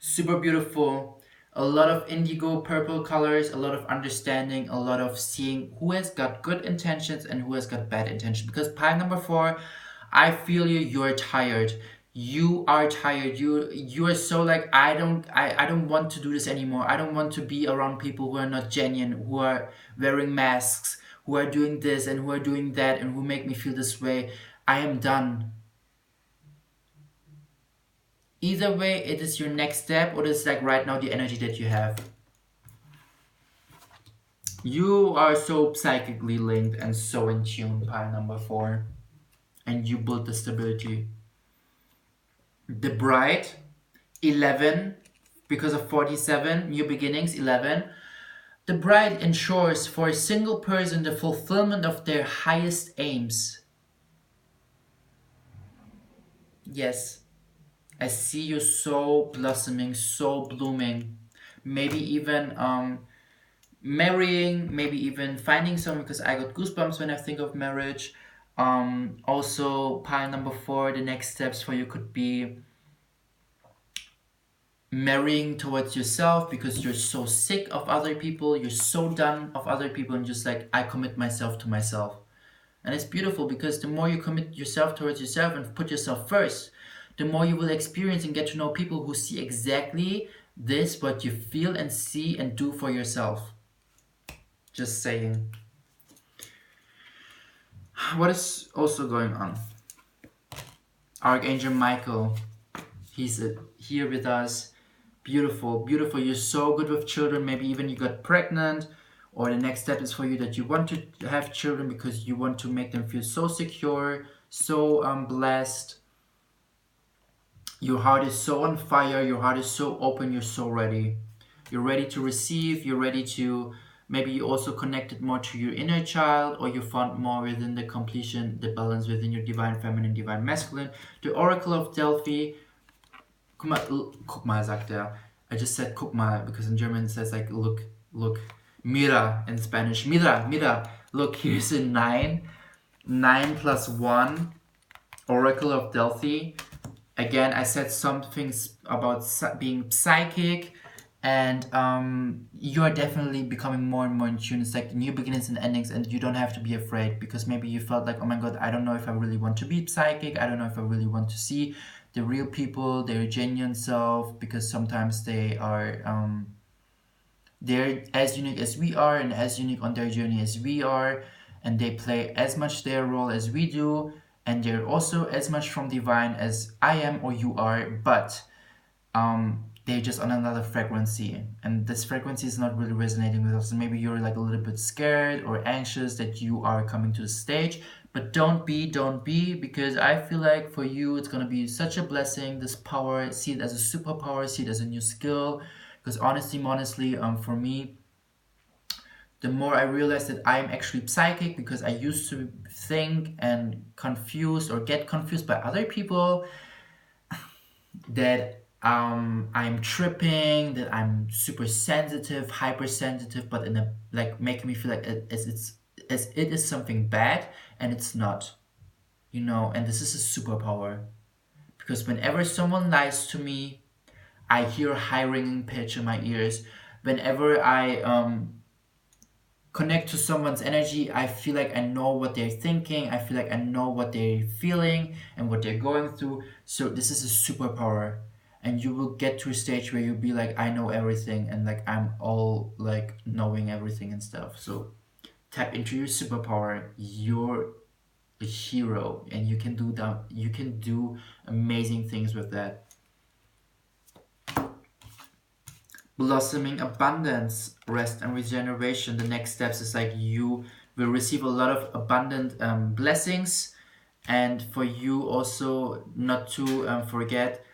Super beautiful. A lot of indigo purple colors, a lot of understanding, a lot of seeing who has got good intentions and who has got bad intentions. Because pile number 4, I feel you're tired. You are tired. You are so like I don't want to do this anymore. I don't want to be around people who are not genuine, who are wearing masks, who are doing this and who are doing that and who make me feel this way. I am done. Either way, it is your next step, or it's like right now the energy that you have. You are so psychically linked and so in tune, pile number 4. And you build the stability. The Bride, 11, because of 47, new beginnings, 11. The Bride ensures for a single person the fulfillment of their highest aims. Yes, I see you so blossoming, so blooming. Maybe even marrying, maybe even finding someone, because I got goosebumps when I think of marriage. Also, pile number 4, the next steps for you could be marrying towards yourself, because you're so sick of other people, you're so done of other people, and just like, I commit myself to myself. And it's beautiful, because the more you commit yourself towards yourself and put yourself first, the more you will experience and get to know people who see exactly this, what you feel and see and do for yourself. Just saying. What is also going on? Archangel Michael, he's here with us. Beautiful, beautiful. You're so good with children. Maybe even you got pregnant, or the next step is for you that you want to have children because you want to make them feel so secure, so blessed. Your heart is so on fire. Your heart is so open. You're so ready. You're ready to receive. You're ready to. Maybe you also connected more to your inner child, or you found more within the completion, the balance within your divine feminine, divine masculine. The Oracle of Delphi. Guck mal, sagt er. I just said guck mal, because in German it says like look, look. Mira in Spanish. Mira, mira. Look, here's a 9. 9 plus 1. Oracle of Delphi. Again, I said some things about being psychic, and you are definitely becoming more and more in tune. It's like new beginnings and endings, and you don't have to be afraid, because maybe you felt like, oh my god, I don't know if I really want to be psychic. I don't know if I really want to see the real people, their genuine self, because sometimes they are they're as unique as we are and as unique on their journey as we are, and they play as much their role as we do, and they're also as much from divine as I am or you are, but they're just on another frequency, and this frequency is not really resonating with us. And maybe you're like a little bit scared or anxious that you are coming to the stage, but don't be, because I feel like for you it's gonna be such a blessing. This power, see it as a superpower, see it as a new skill, because honestly, for me, the more I realize that I'm actually psychic, because I used to think and confused or get confused by other people, that I'm tripping, that I'm super sensitive, hypersensitive, but in a like making me feel like as it is something bad, and it's not, you know. And this is a superpower, because whenever someone lies to me, I hear a high ringing pitch in my ears. Whenever I connect to someone's energy, I feel like I know what they're thinking, I feel like I know what they're feeling and what they're going through. So this is a superpower, and you will get to a stage where you'll be like, I know everything, and like I'm all like knowing everything and stuff. So tap into your superpower. You're a hero, and you can do that. You can do amazing things with that. Blossoming abundance, rest and regeneration. The next steps is like you will receive a lot of abundant blessings, and for you also not to forget,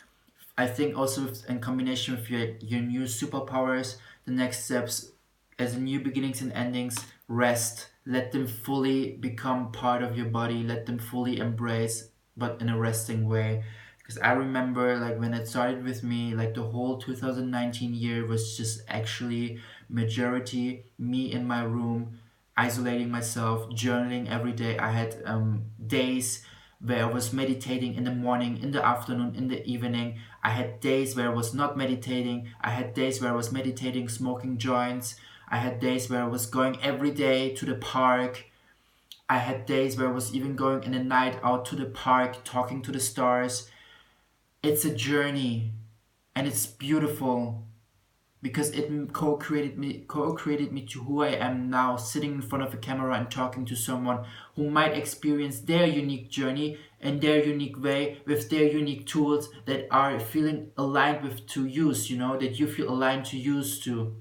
I think also in combination with your new superpowers, the next steps as a new beginnings and endings, rest. Let them fully become part of your body. Let them fully embrace, but in a resting way. Because I remember like when it started with me, like the whole 2019 year was just actually majority me in my room, isolating myself, journaling every day. I had days where I was meditating in the morning, in the afternoon, in the evening. I had days where I was not meditating. I had days where I was meditating, smoking joints. I had days where I was going every day to the park. I had days where I was even going in the night out to the park, talking to the stars. It's a journey, and it's beautiful, because it co-created me to who I am now, sitting in front of a camera and talking to someone who might experience their unique journey in their unique way with their unique tools that are feeling aligned with to use, you know, that you feel aligned to use to.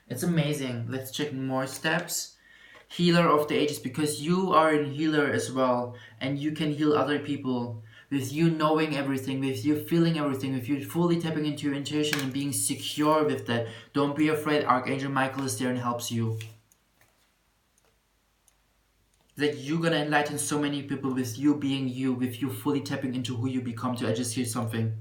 It's amazing. Let's check more steps. Healer of the ages, because you are a healer as well, and you can heal other people with you knowing everything, with you feeling everything, with you fully tapping into your intuition and being secure with that. Don't be afraid. Archangel Michael is there and helps you. That you're gonna enlighten so many people with you being you, with you fully tapping into who you become to. I just hear something.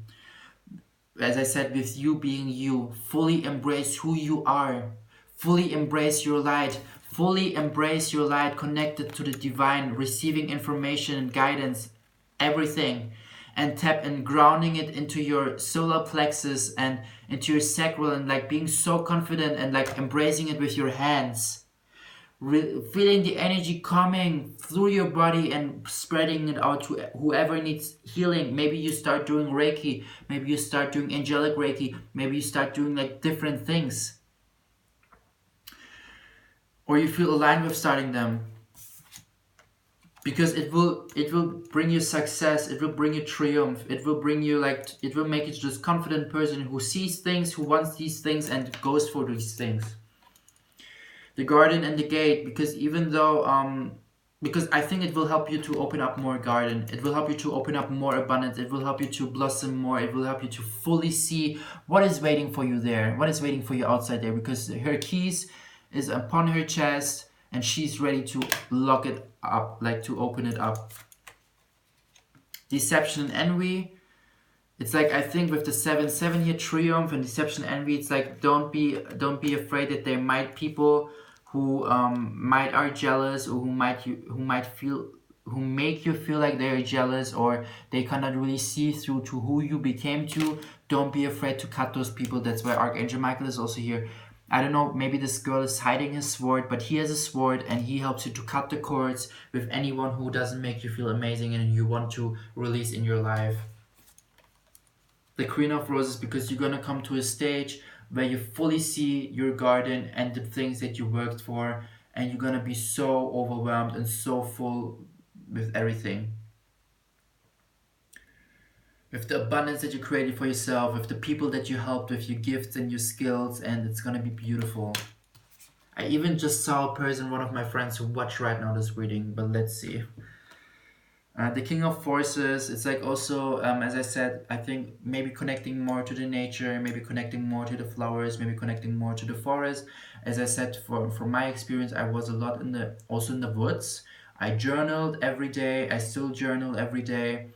As I said, with you being you, fully embrace who you are, fully embrace your light, fully embrace your light, connected to the divine, receiving information and guidance, everything, and tap and grounding it into your solar plexus and into your sacral, and like being so confident and like embracing it with your hands. Feeling the energy coming through your body and spreading it out to whoever needs healing. Maybe you start doing Reiki, maybe you start doing angelic Reiki, maybe you start doing like different things, or you feel aligned with starting them, because it will bring you success, it will bring you triumph, it will bring you like, it will make you just confident person who sees things, who wants these things and goes for these things. The garden and the gate, because even though because I think it will help you to open up more garden, it will help you to open up more abundance, it will help you to blossom more, it will help you to fully see what is waiting for you there, what is waiting for you outside there, because her keys is upon her chest and she's ready to lock it up, like to open it up. Deception and envy, it's like, I think with the 7 here, triumph and deception and envy, it's like don't be afraid that there might people who might are jealous, or who might feel, who make you feel like they're jealous, or they cannot really see through to who you became to. Don't be afraid to cut those people. That's why Archangel Michael is also here. I don't know, maybe this girl is hiding his sword, but he has a sword and he helps you to cut the cords with anyone who doesn't make you feel amazing and you want to release in your life. The Queen of Roses, because you're gonna come to a stage where you fully see your garden and the things that you worked for, and you're gonna be so overwhelmed and so full with everything. With the abundance that you created for yourself, with the people that you helped, with your gifts and your skills, and it's gonna be beautiful. I even just saw a person, one of my friends, who watch right now this reading, but let's see. The King of Forces, it's like also, as I said, I think maybe connecting more to the nature, maybe connecting more to the flowers, maybe connecting more to the forest. As I said, from my experience, I was a lot also in the woods. I journaled every day, I still journal every day,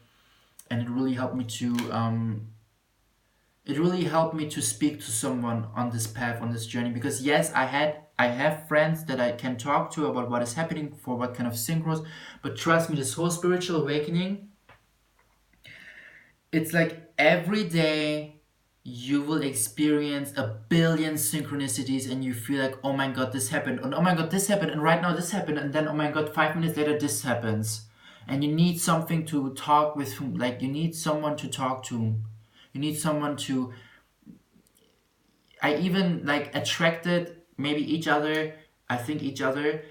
and it really helped me to it really helped me to speak to someone on this path, on this journey, because yes, I have friends that I can talk to about what is happening, for what kind of synchros, but trust me, this whole spiritual awakening, it's like every day you will experience a billion synchronicities, and you feel like, oh my god, this happened, and oh my god, this happened, and right now this happened, and then oh my god, 5 minutes later this happens. And you need something to talk with, whom, like, you need someone to talk to. You need someone to, I even like attracted maybe each other, I think each other,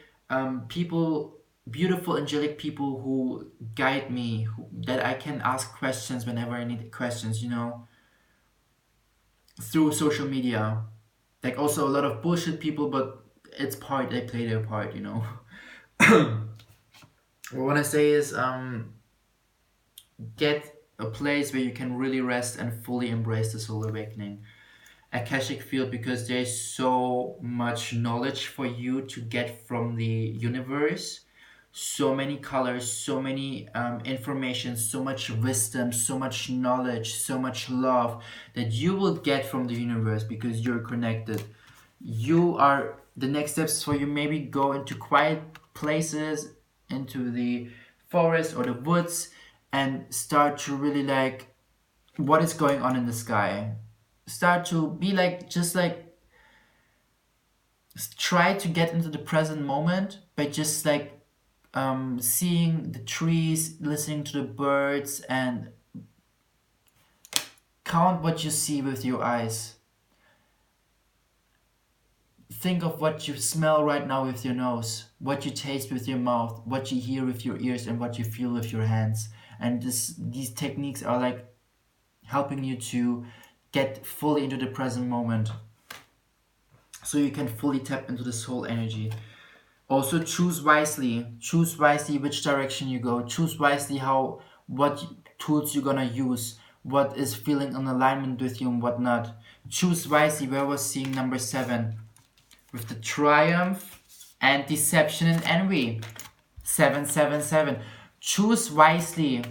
people, beautiful angelic people who guide me, that I can ask questions whenever I need questions, through social media. Like also a lot of bullshit people, but it's part, they play their part. What I say is, get a place where you can really rest and fully embrace the soul awakening. Akashic field, because there's so much knowledge for you to get from the universe, so many colors, so many information, so much wisdom, so much knowledge, so much love that you will get from the universe, because you're connected. You are, the next steps for you, maybe go into quiet places, into the forest or the woods, and start to really like what is going on in the sky. Start to be like, just like, try to get into the present moment by just like seeing the trees, listening to the birds, and count what you see with your eyes. Think of what you smell right now with your nose, what you taste with your mouth, what you hear with your ears, and what you feel with your hands. And these techniques are like helping you to get fully into the present moment, so you can fully tap into the soul energy. Also, choose wisely. Choose wisely which direction you go. Choose wisely what tools you're gonna use, what is feeling in alignment with you and what not. Choose wisely. Where was seeing number 7 with the triumph and deception and envy. 777. Choose wisely.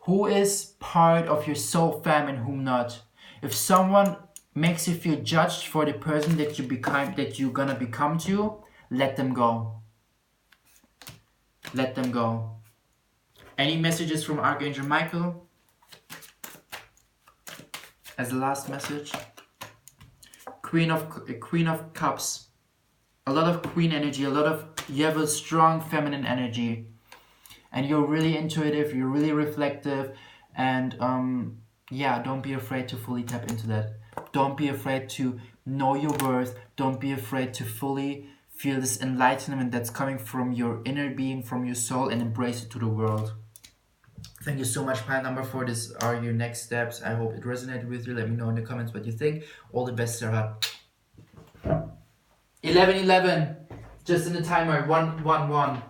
Who is part of your soul fam and whom not? If someone makes you feel judged for the person that you're gonna become to, let them go. Let them go. Any messages from Archangel Michael as the last message? Queen of Cups. A lot of queen energy, you have a strong feminine energy, and you're really intuitive, you're really reflective, and yeah, don't be afraid to fully tap into that. Don't be afraid to know your worth. Don't be afraid to fully feel this enlightenment that's coming from your inner being, from your soul, and embrace it to the world. Thank you so much, pile number 4. These are your next steps. I hope it resonated with you. Let me know in the comments what you think. All the best, Serhat. 11:11. Just in the timer. 1:11.